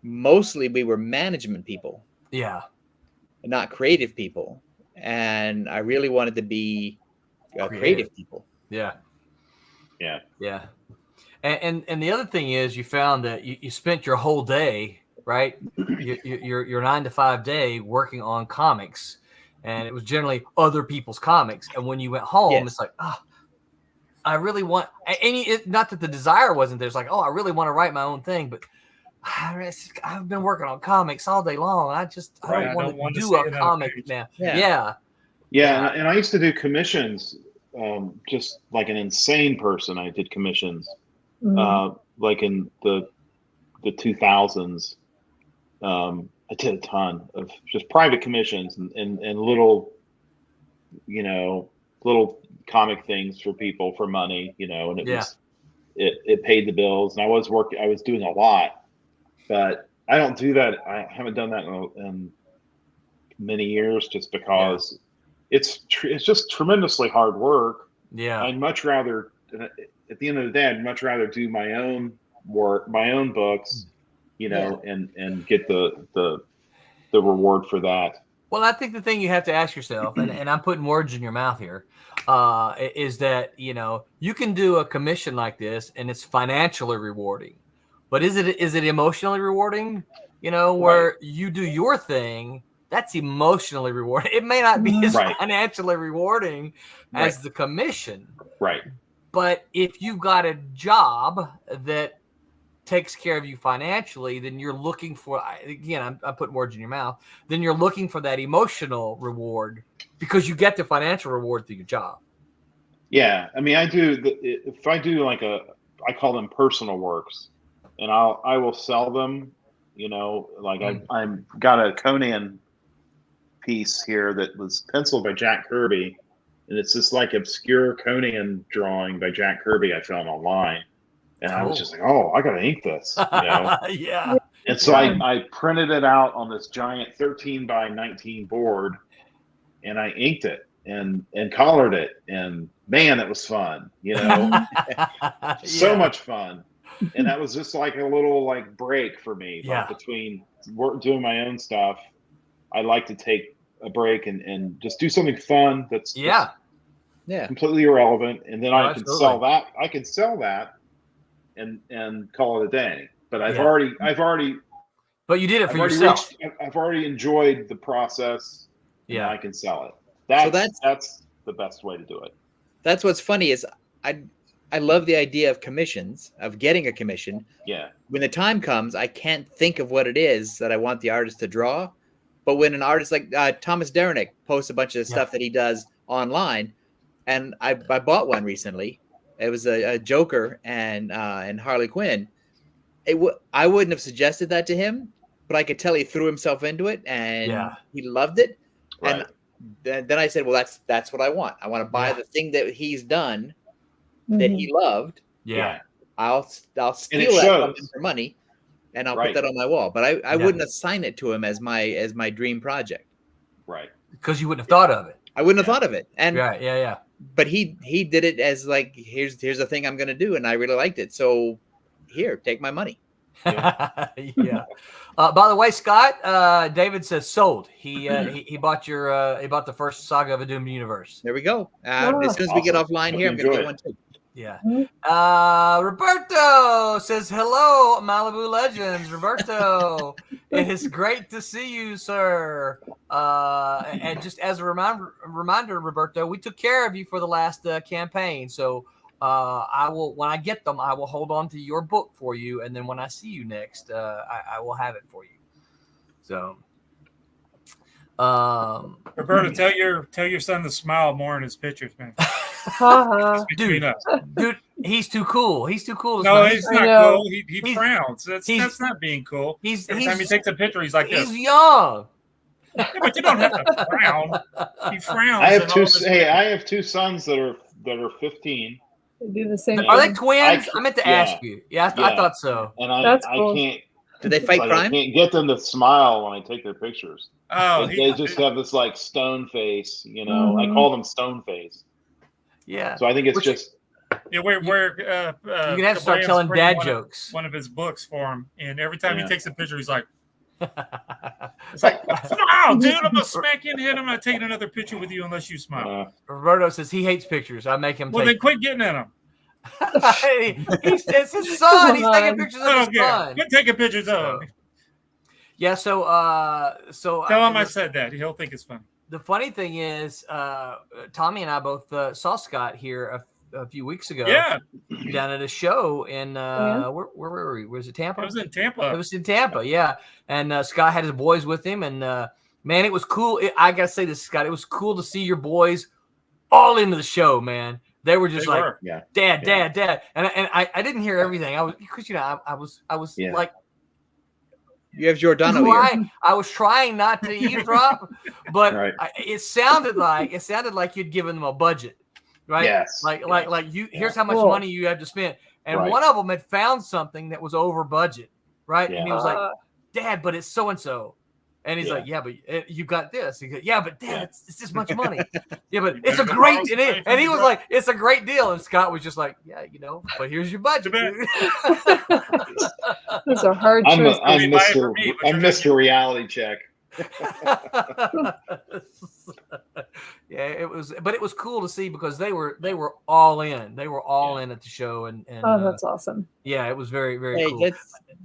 mostly we were management people. Yeah, not creative people. And I really wanted to be creative people. Yeah. Yeah. Yeah. And the other thing is you found that you spent your whole day, right? your 9 to 5 day working on comics, and it was generally other people's comics. And when you went home, it's like, I really want not that the desire wasn't there. It's like, I really want to write my own thing, but I've been working on comics all day long. I don't want to do a comic now. Yeah. And I used to do commissions, just like an insane person. I did commissions, like in the 2000s. I did a ton of just private commissions and little, little comic things for people for money, and it paid the bills. And I was doing a lot. But I don't do that. I haven't done that in many years, just because it's just tremendously hard work. Yeah, I'd much rather at the end of the day, I'd much rather do my own work, my own books, and get the reward for that. Well, I think the thing you have to ask yourself, and I'm putting words in your mouth here, is that, you can do a commission like this and it's financially rewarding, but is it emotionally rewarding? Where you do your thing, that's emotionally rewarding. It may not be as financially rewarding as the commission. Right. But if you've got a job that takes care of you financially, then you're looking for, again, I'm putting words in your mouth, then you're looking for that emotional reward because you get the financial reward through your job. Yeah. I mean, if I do like I call them personal works, and I will sell them, I'm got a Conan piece here that was penciled by Jack Kirby, and it's this like obscure Conan drawing by Jack Kirby I found online. And I was just like, oh, I got to ink this, Yeah. And so I printed it out on this giant 13 by 19 board, and I inked it and colored it. And man, it was fun, so much fun. And that was just like a little like break for me between doing my own stuff. I like to take a break and just do something fun that's completely irrelevant. And then I can sell that. I can sell that. And call it a day. But I've already. But you did it for yourself. I've already enjoyed the process. Yeah, I can sell it. That's the best way to do it. That's what's funny is I love the idea of commissions, of getting a commission. Yeah. When the time comes, I can't think of what it is that I want the artist to draw. But when an artist like Thomas Derenick posts a bunch of stuff that he does online, and I bought one recently. It was a Joker and Harley Quinn. I wouldn't have suggested that to him, but I could tell he threw himself into it and he loved it. Right. And then I said, well, that's what I want. I want to buy the thing that he's done that he loved. Yeah. I'll steal that from him for money, and I'll put that on my wall. But I wouldn't assign it to him as my dream project. Right. Because you wouldn't have thought of it. I wouldn't have thought of it. And but he did it as like, here's a thing I'm going to do. And I really liked it. So here, take my money. Yeah. By the way, Scott, David says sold. He bought the first Saga of a Doomed Universe. There we go. As soon as we get offline here, I'm going to get one too. Yeah. Roberto says hello, Malibu Legends. Roberto, it is great to see you, sir. And just as a reminder, Roberto, we took care of you for the last campaign. So I will, when I get them, I will hold on to your book for you, and then when I see you next, I will have it for you. So. Roberto, tell your son to smile more in his pictures, man. Dude, he's too cool. He's too cool. No, he's not cool. He frowns. That's not being cool. Every time he takes a picture, he's like this. He's young. Yeah, but you don't have to frown. He frowns. I have two sons that are 15. They do the same. Are they twins? I meant to ask you. I thought so. And I can't. Do they fight crime? I can't get them to smile when I take their pictures. Oh, they just have this like stone face. I call them stone face. Yeah. So I think it's just. Yeah, we're you're gonna have to start telling dad jokes. One of his books for him, and every time he takes a picture, he's like, "It's like, smile, dude! I'm gonna smack you in the head. I'm not taking another picture with you unless you smile." Roberto says he hates pictures. I make him. Well, then quit getting in them. It's his son. He's taking pictures of his son. Quit taking pictures of him. Yeah. So tell him I said that. He'll think it's funny. The funny thing is, Tommy and I both saw Scott here a few weeks ago. Yeah. Down at a show in where were we? Was it Tampa? It was in Tampa. It was in Tampa. Yeah. And Scott had his boys with him, and man, it was cool. I gotta say this, Scott. It was cool to see your boys all into the show, man. They were just Dad, and I didn't hear everything. I was because I was like. You have Giordano here. I was trying not to eavesdrop, but it sounded like you'd given them a budget, right? Yes. Like you. Here's how much money you have to spend, and one of them had found something that was over budget, right? Yeah. And he was like, "Dad, but it's so and so." And he's Yeah. like, yeah, but you got this. He goes, yeah, but Dad, Yeah. it's this much money. Yeah, but You it's a better great, borrow some and money from he your was brother. like, it's a great deal. And Scott was just like, yeah, but here's your budget, bet. dude. Those are hard I'm choices. I'm buy it for Mr. me, but I'm you're not Mr. Reality Check. Yeah, it was, but it was cool to see because they were all in. They were all in at the show, and Oh, that's awesome. yeah, it was very, very Hey, cool.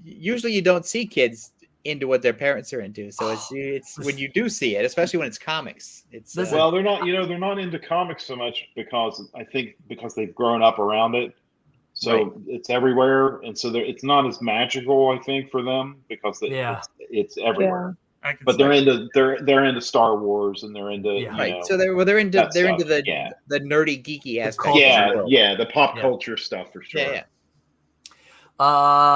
usually you don't see kids into what their parents are into, so it's when you do see it, especially when it's comics. It's Well, they're not into comics so much because they've grown up around it. So it's everywhere, and so it's not as magical, I think, for them because it's everywhere. But they're into Star Wars, and they're into So they're into that into stuff. the nerdy geeky aspect. The pop culture stuff for sure. Yeah.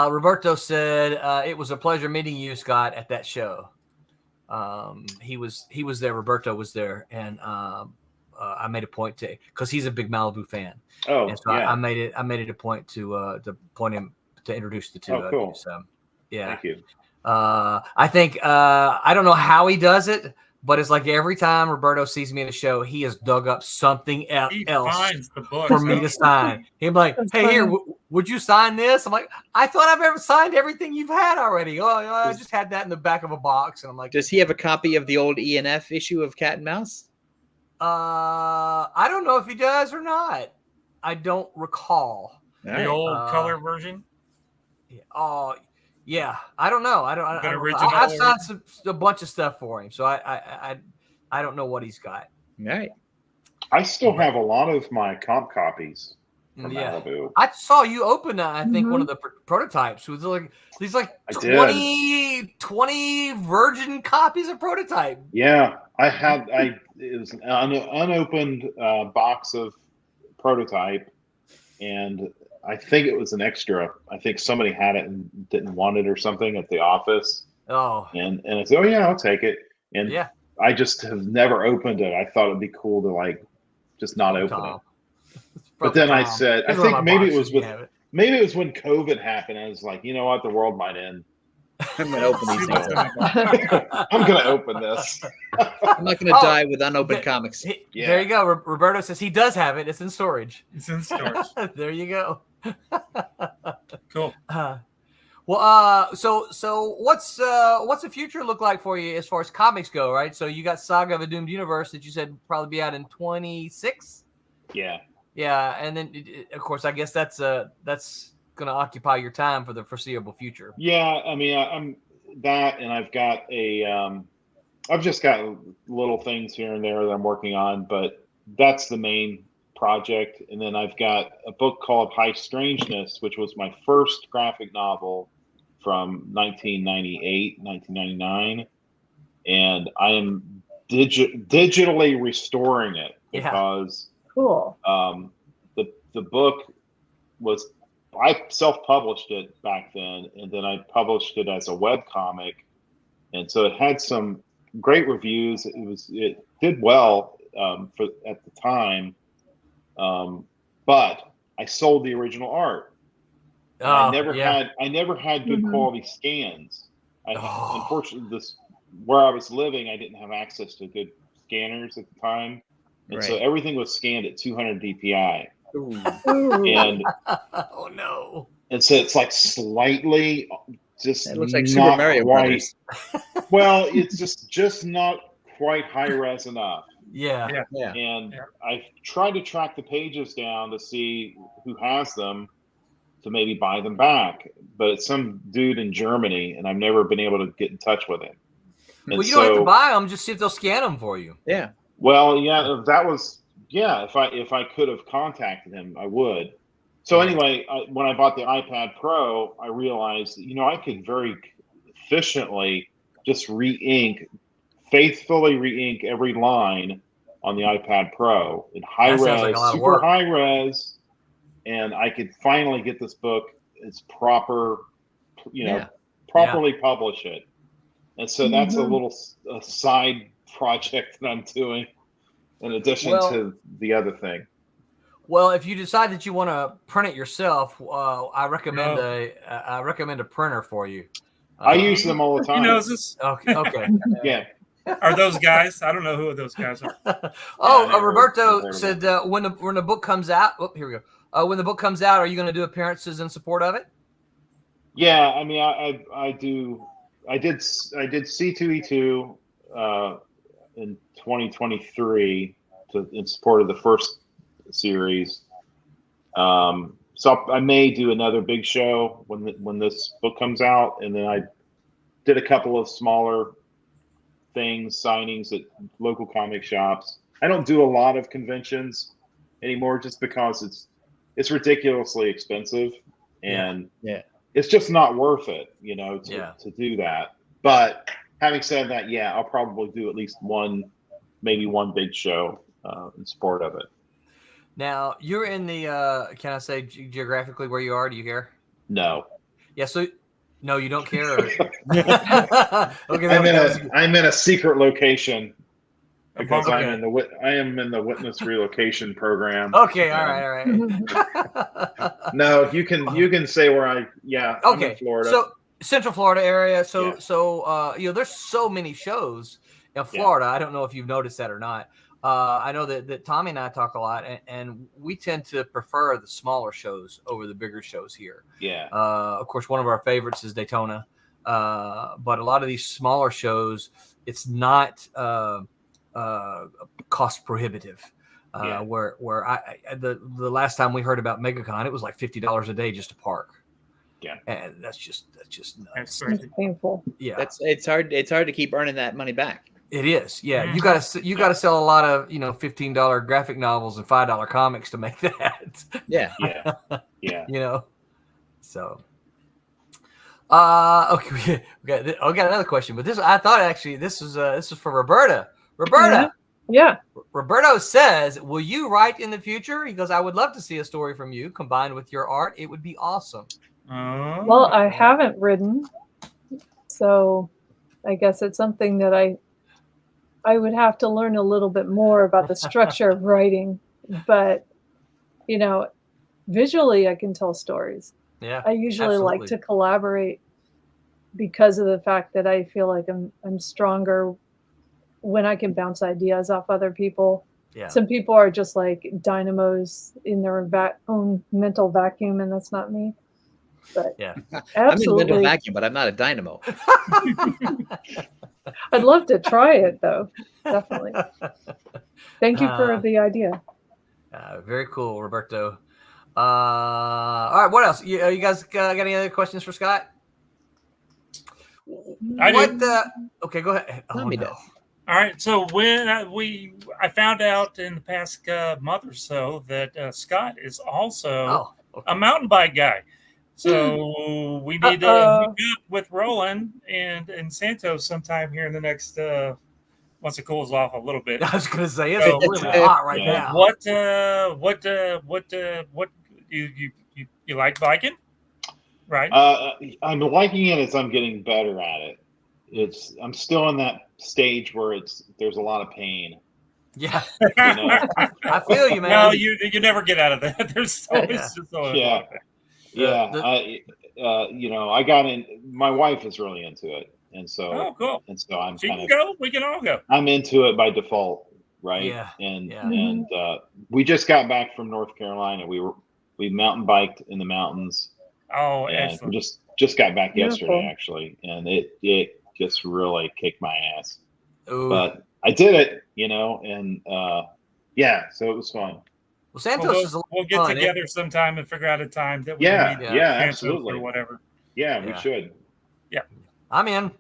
Roberto said it was a pleasure meeting you, Scott, at that show. He was there. Roberto was there, and I made a point to, because he's a big Malibu fan. Oh, and so I made it a point to point him to introduce the two of you. So yeah, thank you. I think I don't know how he does it, but it's like every time Roberto sees me in a show, he has dug up something else finds the books, for me to sign. He's like, "Hey, here, would you sign this?" I'm like, "I thought I've ever signed everything you've had already." Oh, I just had that in the back of a box, and I'm like, does he have a copy of the old E&F issue of Cat and Mouse? I don't know if he does or not. I don't recall the old color version. Oh. Yeah, I don't know. I've signed a bunch of stuff for him, so I don't know what he's got. Right. I still have a lot of my comp copies from Malibu. I saw you open, I think, one of the prototypes with these 20 virgin copies of prototype. Yeah, it was an unopened box of prototype, and I think it was an extra. I think somebody had it and didn't want it or something at the office. Oh. And I said, oh yeah, I'll take it. And I just have never opened it. I thought it'd be cool to just not open it. But then I said, I think maybe it was when COVID happened. I was like, you know what, the world might end. I'm gonna open these. I'm gonna open this. I'm not gonna die with unopened comics. There you go. Roberto says he does have it. It's in storage. It's in storage. There you go. Cool. So what's the future look like for you as far as comics go? Right. So you got Saga of a Doomed Universe that you said would probably be out in 2026. Yeah. Yeah, and then of course I guess that's going to occupy your time for the foreseeable future. Yeah, I mean I'm that, and I've got I've just got little things here and there that I'm working on, but that's the main project. And then I've got a book called High Strangeness, which was my first graphic novel from 1999, and I am digitally restoring it because cool. The book was, I self-published it back then, and then I published it as a web comic, and so it had some great reviews. It did well at the time, but I sold the original art. I never had good quality scans. Unfortunately, where I was living, I didn't have access to good scanners at the time, and so everything was scanned at 200 DPI. And oh no! And so it's like slightly, just it looks like Super Mario Brothers. Well, it's just not quite high res enough. Yeah. And I've tried to track the pages down to see who has them to maybe buy them back, but it's some dude in Germany, and I've never been able to get in touch with him. And well, you don't have to buy them; just see if they'll scan them for you. Yeah. Well, yeah, that was. Yeah, if I could have contacted him, I would. So anyway, when I bought the iPad Pro, I realized, I could very efficiently just faithfully re-ink every line on the iPad Pro in high res, super high res, and I could finally get this book as properly publish it. And so that's a side project that I'm doing. In addition to the other thing. Well, if you decide that you want to print it yourself, I recommend a printer for you. I use them all the time. He knows this. Okay. Yeah. Are those guys? I don't know who those guys are. Roberto said when the book comes out. Oh, here we go. When the book comes out, are you going to do appearances in support of it? Yeah, I mean, I do. I did C2E2 in 2023 in support of the first series. So I may do another big show when this book comes out, and then I did a couple of smaller signings at local comic shops. I don't do a lot of conventions anymore just because it's ridiculously expensive, and it's just not worth it, to do that. But having said that, I'll probably do at least maybe one big show in support of it. Now, you're in the, can I say geographically where you are? Do you care? No. Yeah, so, no, you don't care? Or... Okay, I'm in a secret location because I am in the witness relocation program. Okay, all right. No, you can say where I'm in Florida. So Central Florida area. So there's so many shows in Florida. I don't know if you've noticed that or not. I know that Tommy and I talk a lot, and we tend to prefer the smaller shows over the bigger shows here. Yeah. Of course, one of our favorites is Daytona, but a lot of these smaller shows, it's not cost prohibitive. Where the last time we heard about MegaCon, it was like $50 a day just to park. Yeah, and that's just nuts. It's painful. Yeah, it's hard to keep earning that money back. It is. Yeah, you got to sell a lot of $15 graphic novels and $5 comics to make that. Yeah. So. Okay, I got another question, but I thought actually this is for Roberta. Roberta. Yeah. Roberto says, "Will you write in the future?" He goes, "I would love to see a story from you combined with your art. It would be awesome." Well, I haven't written, so I guess it's something that I would have to learn a little bit more about the structure of writing. But visually, I can tell stories. Yeah, I usually like to collaborate because of the fact that I feel like I'm stronger when I can bounce ideas off other people. Yeah. Some people are just like dynamos in their own mental vacuum, and that's not me. But absolutely. I'm in a mental vacuum, but I'm not a dynamo. I'd love to try it, though. Definitely. Thank you for the idea. Very cool, Roberto. All right, what else? You guys got any other questions for Scott? Okay, go ahead. Let me know. All right, so when I found out in the past month or so that Scott is also a mountain bike guy. So we need to hook up with Roland and Santos sometime here in the next once it cools off a little bit. I was going to say it's really hot right now. What you like biking? Right. I'm liking it as I'm getting better at it. I'm still in that stage where there's a lot of pain. Yeah. I feel you, man. No, you never get out of that. There's always just always a lot of pain. I got in. My wife is really into it, and so cool. And so I'm. She can go. We can all go. I'm into it by default, right? Yeah. And we just got back from North Carolina. We mountain biked in the mountains. Oh, and excellent. we just got back yesterday actually, and it just really kicked my ass. Ooh. But I did it, and so it was fun. Well, Santos we'll get together sometime and figure out a time that we can meet absolutely or whatever. Yeah, we should. Yeah, I'm in.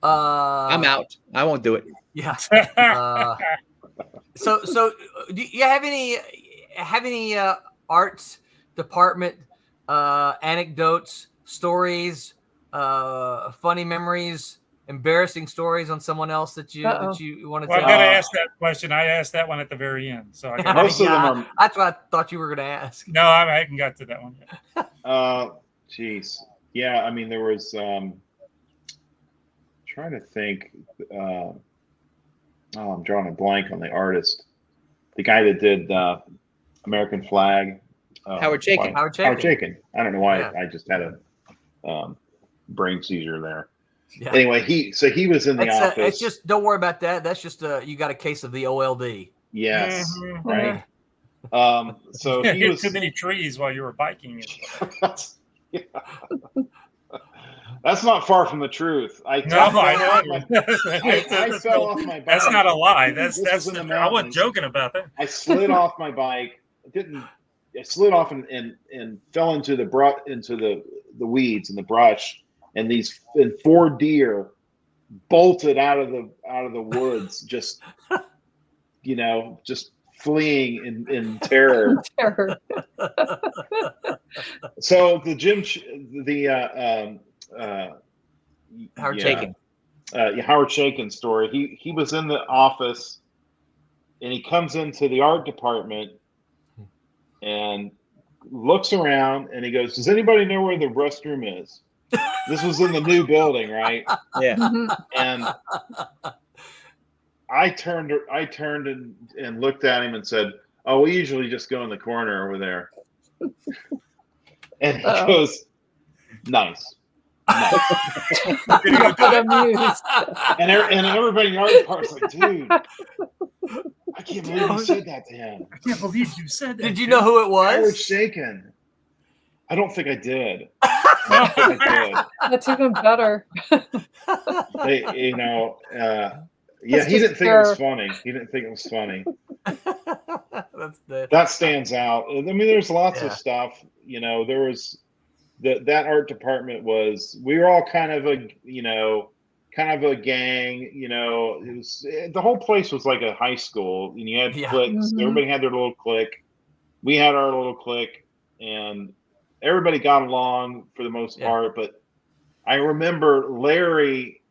I'm out. I won't do it. Yeah. So do you have any arts department anecdotes, stories, funny memories, embarrassing stories on someone else that you want to tell? I got to ask that question. I asked that one at the very end. So most of them are. That's what I thought you were going to ask. No, I haven't got to that one yet. Jeez. Yeah, I mean, there was. Trying to think. I'm drawing a blank on the artist. The guy that did American Flag. Howard Chaykin. Howard Chaykin. I don't know why I just had a brain seizure there. Yeah. Anyway, he was in the office. It's just, don't worry about that. That's just you got a case of the OLD. Yes, Mhm. right. So You he hit was too many trees while you were biking. yeah. That's not far from the truth. No, I know. I fell off my bike. That's not a lie. That's was in the I wasn't mountains. joking about that. I slid off my bike. I slid off and fell into the weeds and the brush, and 4 deer bolted out of the woods, just just fleeing in terror. Terror. So the Howard Chaykin. Howard Chaykin story. He was in the office, and he comes into the art department and looks around, and he goes, "Does anybody know where the restroom is?" This was in the new building, right? Yeah. And I turned and looked at him and said, "Oh, we usually just go in the corner over there." And he goes, "Nice." Got amused. And everybody in the art department's like, "Dude, I can't believe you said that to him." I can't believe you said that. Did you know who it Howard was? Chaykin. I don't think I did. I don't think I did. That's even better. He That's didn't just think it was funny. He didn't think it was funny. That stands out. I mean, there's lots of stuff. There was that art department we were all kind of a gang. It was the whole place was like a high school, and you had cliques. Everybody had their little clique. We had our little clique, and everybody got along for the most part. But I remember Larry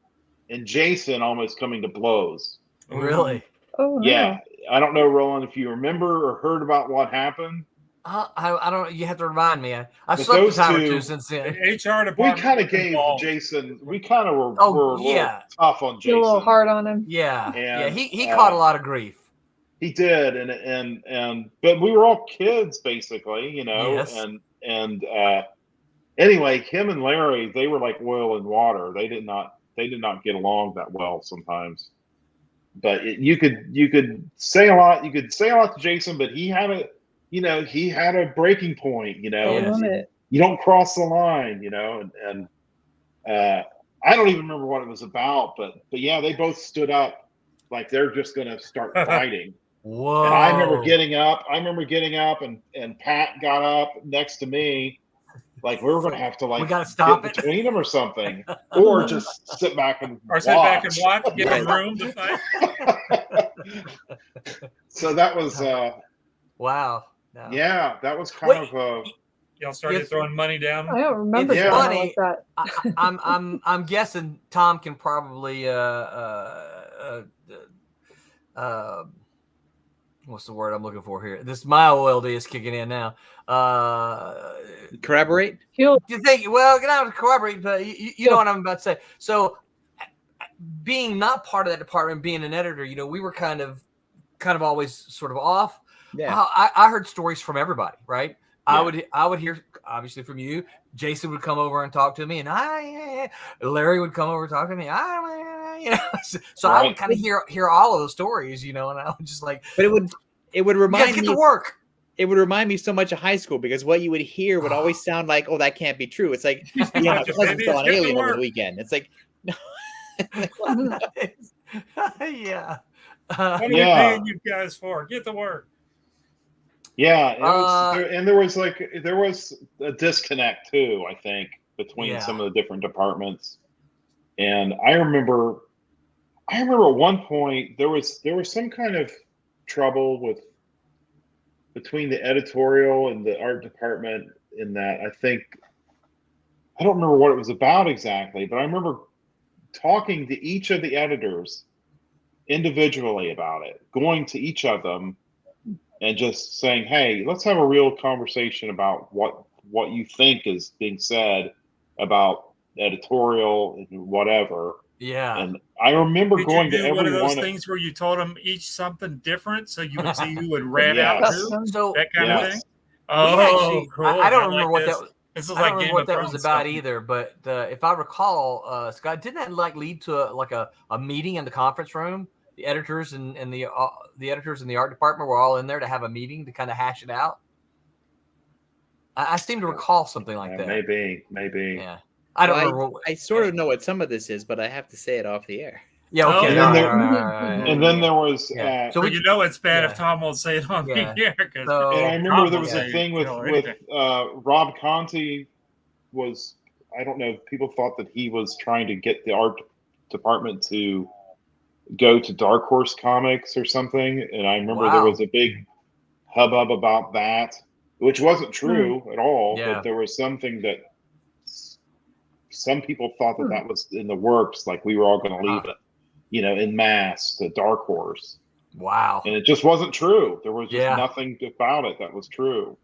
and Jason almost coming to blows. Really? Oh, yeah. I don't know, Roland, if you remember or heard about what happened. I don't. You have to remind me. I've But slept a those time or two- two since then. HR department. We kind of was gave involved. Jason. We kind of were Oh, a little yeah. tough on You're Jason. a little hard on him. Yeah, And, He caught a lot of grief. He did, and but we were all kids basically, Yes. and anyway, him and Larry, they were like oil and water. They did not get along that well sometimes. But you could say a lot. You could say a lot to Jason, but he had a breaking point. Limit. You don't cross the line. And I don't even remember what it was about, but yeah, they both stood up like they're just going to start fighting. Whoa! And I remember getting up. And Pat got up next to me. Like we were going to have to we got to stop get it between them or something, or just sit back and Or sit back and watch, get in room to fight. So that was wow. No. yeah, that was kind of Y'all started throwing money down. I don't remember It's something funny. like that. I'm guessing Tom can probably what's the word I'm looking for here? My OLD is kicking in now. Corroborate? You think? Well, get out to corroborate, but you know what I'm about to say. So, being not part of that department, being an editor, we were kind of always sort of off. Yeah. I heard stories from everybody, right? Yeah. I would hear obviously from you. Jason would come over and talk to me, and Larry would come over and talk to me. So I would kind of hear all of those stories, and I would just like. But it would remind me to work. It would remind me so much of high school because what you would hear would always sound like, "Oh, that can't be true." It's like you have a cousin saw an alien over the weekend. It's like, no. Yeah. What are we paying you guys for? Get to work. Yeah, there was a disconnect too, I think, between some of the different departments. And I remember at one point there was some kind of trouble between the editorial and the art department in that I don't remember what it was about exactly, but I remember talking to each of the editors individually about it, going to each of them and just saying, "Hey, let's have a real conversation about what you think is being said about editorial and whatever." Yeah. And I remember Did going you do to every one of those one things where you told them each something different so you would see who would rat out who? So That kind of Yes. thing? Oh, actually, cool. I don't remember like what this. that This is I don't like remember Game what of that was Thrones about stuff. either, but if I recall, Scott, didn't that like lead to a meeting in the conference room? The editors and the editors in the art department were all in there to have a meeting to kind of hash it out. I seem to recall something like that. Maybe. Yeah, I don't remember. I sort of know what some of this is, but I have to say it off the air. Yeah, Oh, okay. And then all right. And then there was, Yeah. So you know it's bad if yeah. Tom won't say it on Yeah. the air. Because So and I remember there Tom was will a say, thing with anything. Rob Conti was, I don't know, people thought that he was trying to get the art department to go to Dark Horse Comics or something. And I remember there was a big hubbub about that, which wasn't true at all, Yeah. but there was something that some people thought that was in the works, like we were all going to leave it, en masse to Dark Horse. Wow. And it just wasn't true. There was just nothing about it that was true.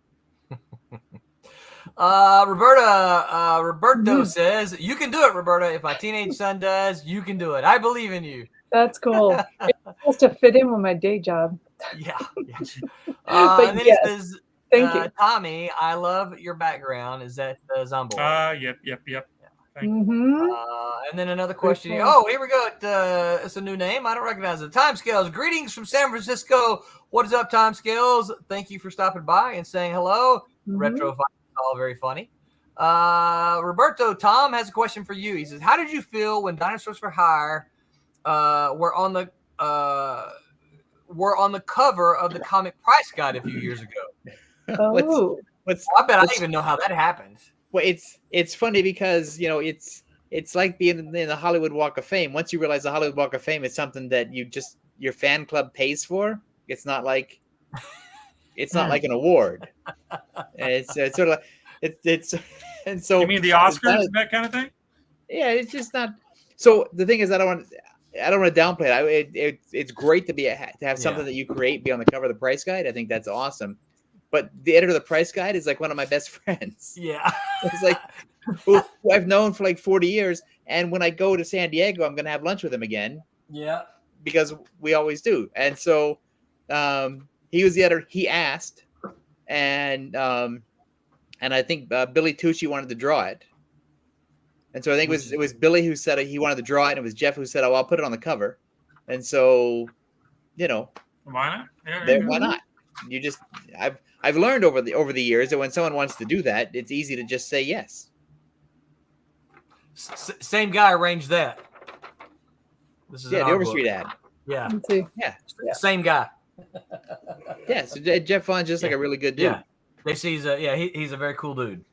Roberto says, "You can do it, Roberta. If my teenage son does, you can do it. I believe in you." That's cool. It has to fit in with my day job. Yeah. But And then yes, he says, thank you. Tommy, I love your background. Is that Zombo? Yep. Mm-hmm. And then another question. Oh, here we go. It's a new name. I don't recognize it. Timescales. Greetings from San Francisco. What is up, Timescales? Thank you for stopping by and saying hello. Retro all very funny. Roberto, Tom has a question for you. He says, how did you feel when Dinosaurs for Hire were on the cover of the comic price guide a few years ago? Oh, I bet I even know how that happened. Well, it's funny because it's like being in the Hollywood Walk of Fame. Once you realize the Hollywood Walk of Fame is something that your fan club pays for, it's not like an award. It's sort of like it's and so. You mean the Oscars, that kind of thing? Yeah, it's just not. So the thing is, I don't want to downplay it. It's great to have something that you create be on the cover of the price guide. I think that's awesome. But the editor of the price guide is like one of my best friends. Yeah. It's like who I've known for like 40 years. And when I go to San Diego, I'm going to have lunch with him again. Yeah. Because we always do. And so he was the editor. He asked. And I think Billy Tucci wanted to draw it. And so I think it was Billy who said he wanted to draw it. And it was Jeff who said, I'll put it on the cover. And so, why not? Why not? I've learned over the years that when someone wants to do that, it's easy to just say yes. Same guy arranged that. This is the Overstreet ad. Yeah. Yeah. Same guy. Yeah. So Jeff Vaughn's just like a really good dude. Yeah. They see he's a very cool dude.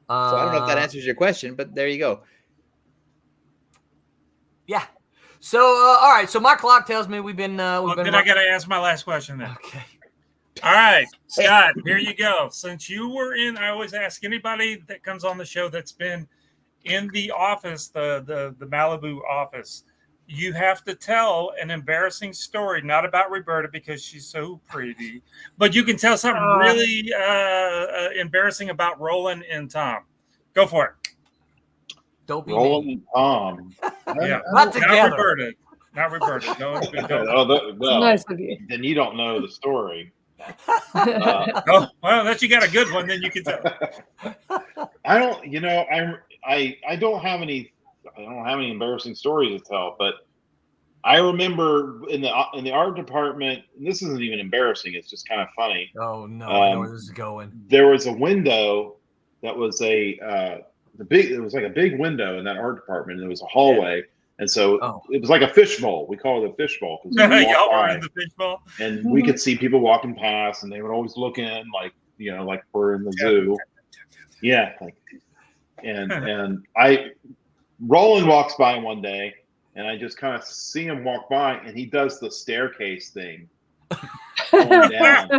So I don't know if that answers your question, but there you go. Yeah. So all right. So my clock tells me we've been. I got to ask my last question then. Okay. All right, Scott. Here you go. Since you were in, I always ask anybody that comes on the show that's been in the office, the Malibu office. You have to tell an embarrassing story, not about Roberta because she's so pretty, but you can tell something really embarrassing about Roland and Tom. Go for it. Don't be Roland and Tom. Yeah, not together. Not Roberta. Don't. Nice of you. Then you don't know the story. Oh, well, unless you got a good one, then you can tell. I don't. I don't have any embarrassing stories to tell, but I remember in the art department, and this isn't even embarrassing, it's just kind of funny. Oh no, I know where this is going. There was a window that was it was like a big window in that art department, and it was a hallway. And so it was like a fishbowl. We call it a fishbowl. Y'all were in the fishbowl. And we could see people walking past, and they would always look in like we're in the zoo. Yeah. And Roland walks by one day, and I just kind of see him walk by, and he does the staircase thing. Going down.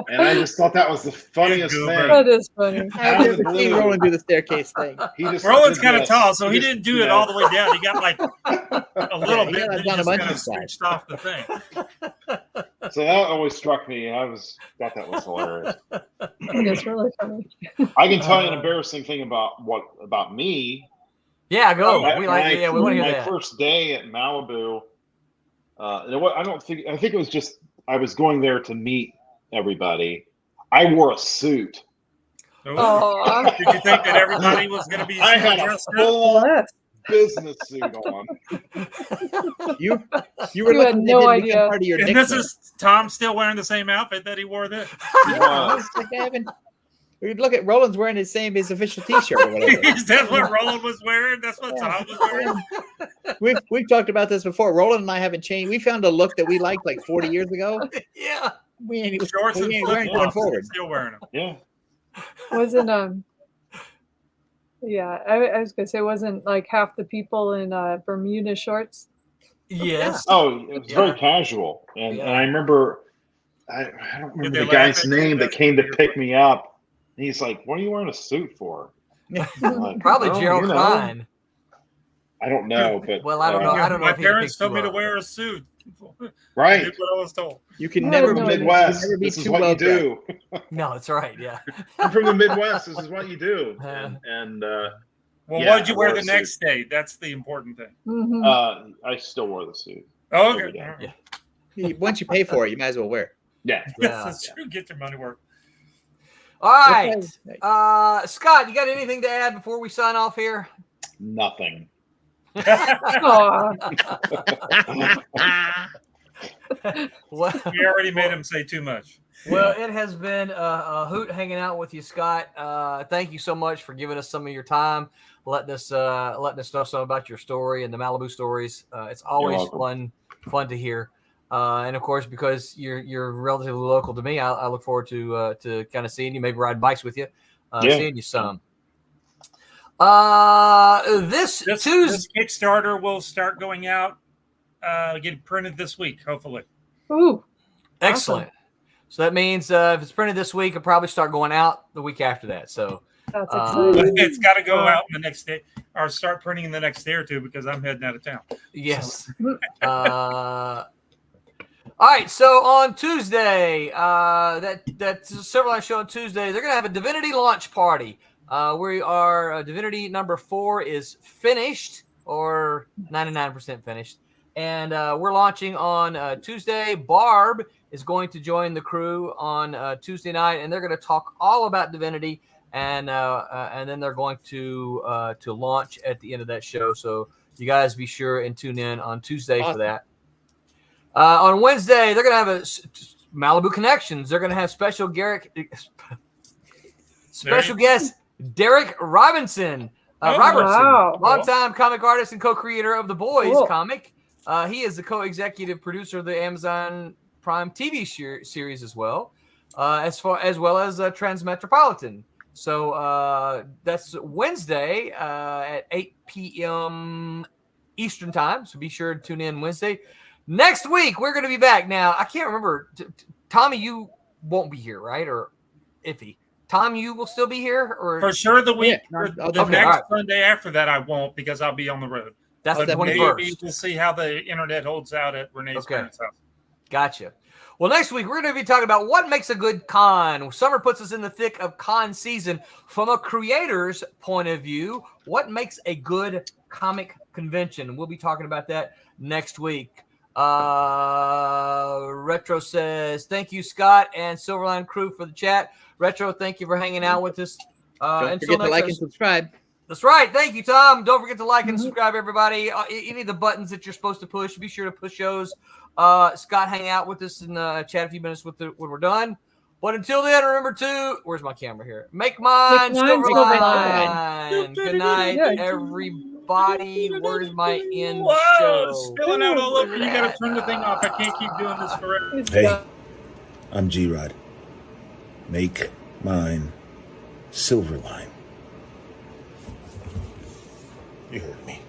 And I just thought that was the funniest thing. That is funny. I've never seen Roland do the staircase thing. Roland's kind of tall, so he didn't do it all the way down. He got like a little bit, and down just a kind bunch of of screeched off the thing. So that always struck me. I thought that was hilarious. It's really funny. I can tell you an embarrassing thing about me. Yeah, go. We want to hear my that. first day at Malibu. I think it was just I was going there to meet everybody. I wore a suit. Oh. Did you think that everybody was going to be? I had a full Yes. business suit on. You were You lucky had that no didn't idea. become part of your And nickname. this is Tom still wearing the same outfit that he wore then. Yeah, it's like I haven't. We look at Roland's wearing his official T-shirt or whatever. Is that what Roland was wearing? That's what Tom was wearing. We've talked about this before. Roland and I haven't changed. We found a look that we liked like 40 years ago. Yeah. We ain't Shorts and wearing going flip-flops. forward. Still wearing them. Yeah. Wasn't yeah, I was gonna say, wasn't like half the people in Bermuda shorts? Yes. Oh, it was very casual, and I remember, I don't Did remember they the laugh guy's at you? name that That's came to weird. pick me up. And he's like, "What are you wearing a suit for?" I'm like, Probably "Well, Gerald you know, Klein. I don't know, but Well, I don't know. I don't know My if he parents picked told you me to up. wear a suit. Right. That's what I was told. You can No, never no, be no. Midwest. never be This is too what well you do. No, that's right. Yeah. I'm from the Midwest. This is what you do. And Well, yeah, what did you I wear wore the a next day? That's the important thing. Mm-hmm. I still wore the suit. Oh, every okay. day. Yeah. Once you pay for it, you might as well wear it. Yeah. Yeah. That's true. Get your money worth. All right. Okay. Scott, you got anything to add before we sign off here? Nothing. Aw. Well, We already made him say too much. well, it has been a hoot hanging out with you, Scott. Thank you so much for giving us some of your time, letting us know some about your story and the Malibu stories. It's always welcome. fun to hear. And of course, because you're relatively local to me, I look forward to kind of seeing you, maybe ride bikes with you, seeing you some. This Tuesday, This Kickstarter will start going out, get printed this week, hopefully. Ooh. excellent. So that means if it's printed this week, it'll probably start going out the week after that. So That's But exciting. it's got to go out in the next day, or start printing in the next day or two, because I'm heading out of town. yes. All right, so on Tuesday, that Silverline show on Tuesday, they're going to have a Divinity launch party. We are Divinity number 4 is finished, or 99% finished, and we're launching on Tuesday. Barb is going to join the crew on Tuesday night, and they're going to talk all about Divinity, and then they're going to launch at the end of that show. So you guys be sure and tune in on Tuesday for that. On Wednesday, they're going to have a Malibu Connections. They're going to have special guest Derek Robertson, wow. longtime comic artist and co-creator of The Boys comic. He is the co-executive producer of the Amazon Prime TV series as well, as well as Transmetropolitan. So that's Wednesday at 8 p.m. Eastern time. So be sure to tune in Wednesday. Next week, we're going to be back. Now, I can't remember. Tommy, you won't be here, right? Or Iffy. Tom, you will still be here? Or For sure the week, I'll the do next Sunday after that, I won't, because I'll be on the road. That's But the maybe 21st. we'll see how the internet holds out at Renee's parents' house. Gotcha. Well, next week, we're going to be talking about what makes a good con. Summer puts us in the thick of con season. From a creator's point of view, what makes a good comic convention? We'll be talking about that next week. Retro says, thank you, Scott and Silverline crew, for the chat. Retro, thank you for hanging out with us. Don't forget to like and subscribe. That's right. Thank you, Tom. Don't forget to like and subscribe, everybody. Any of the buttons that you're supposed to push, be sure to push those. Scott, hang out with us and chat a few minutes when we're done. But until then, remember to, where's my camera here? Make mine Silverline. Good night, everybody. Where's my end show? Spilling out all over. You got to turn the thing off. I can't keep doing this forever. Hey, I'm G-Rod. Make mine Silverline. You heard me.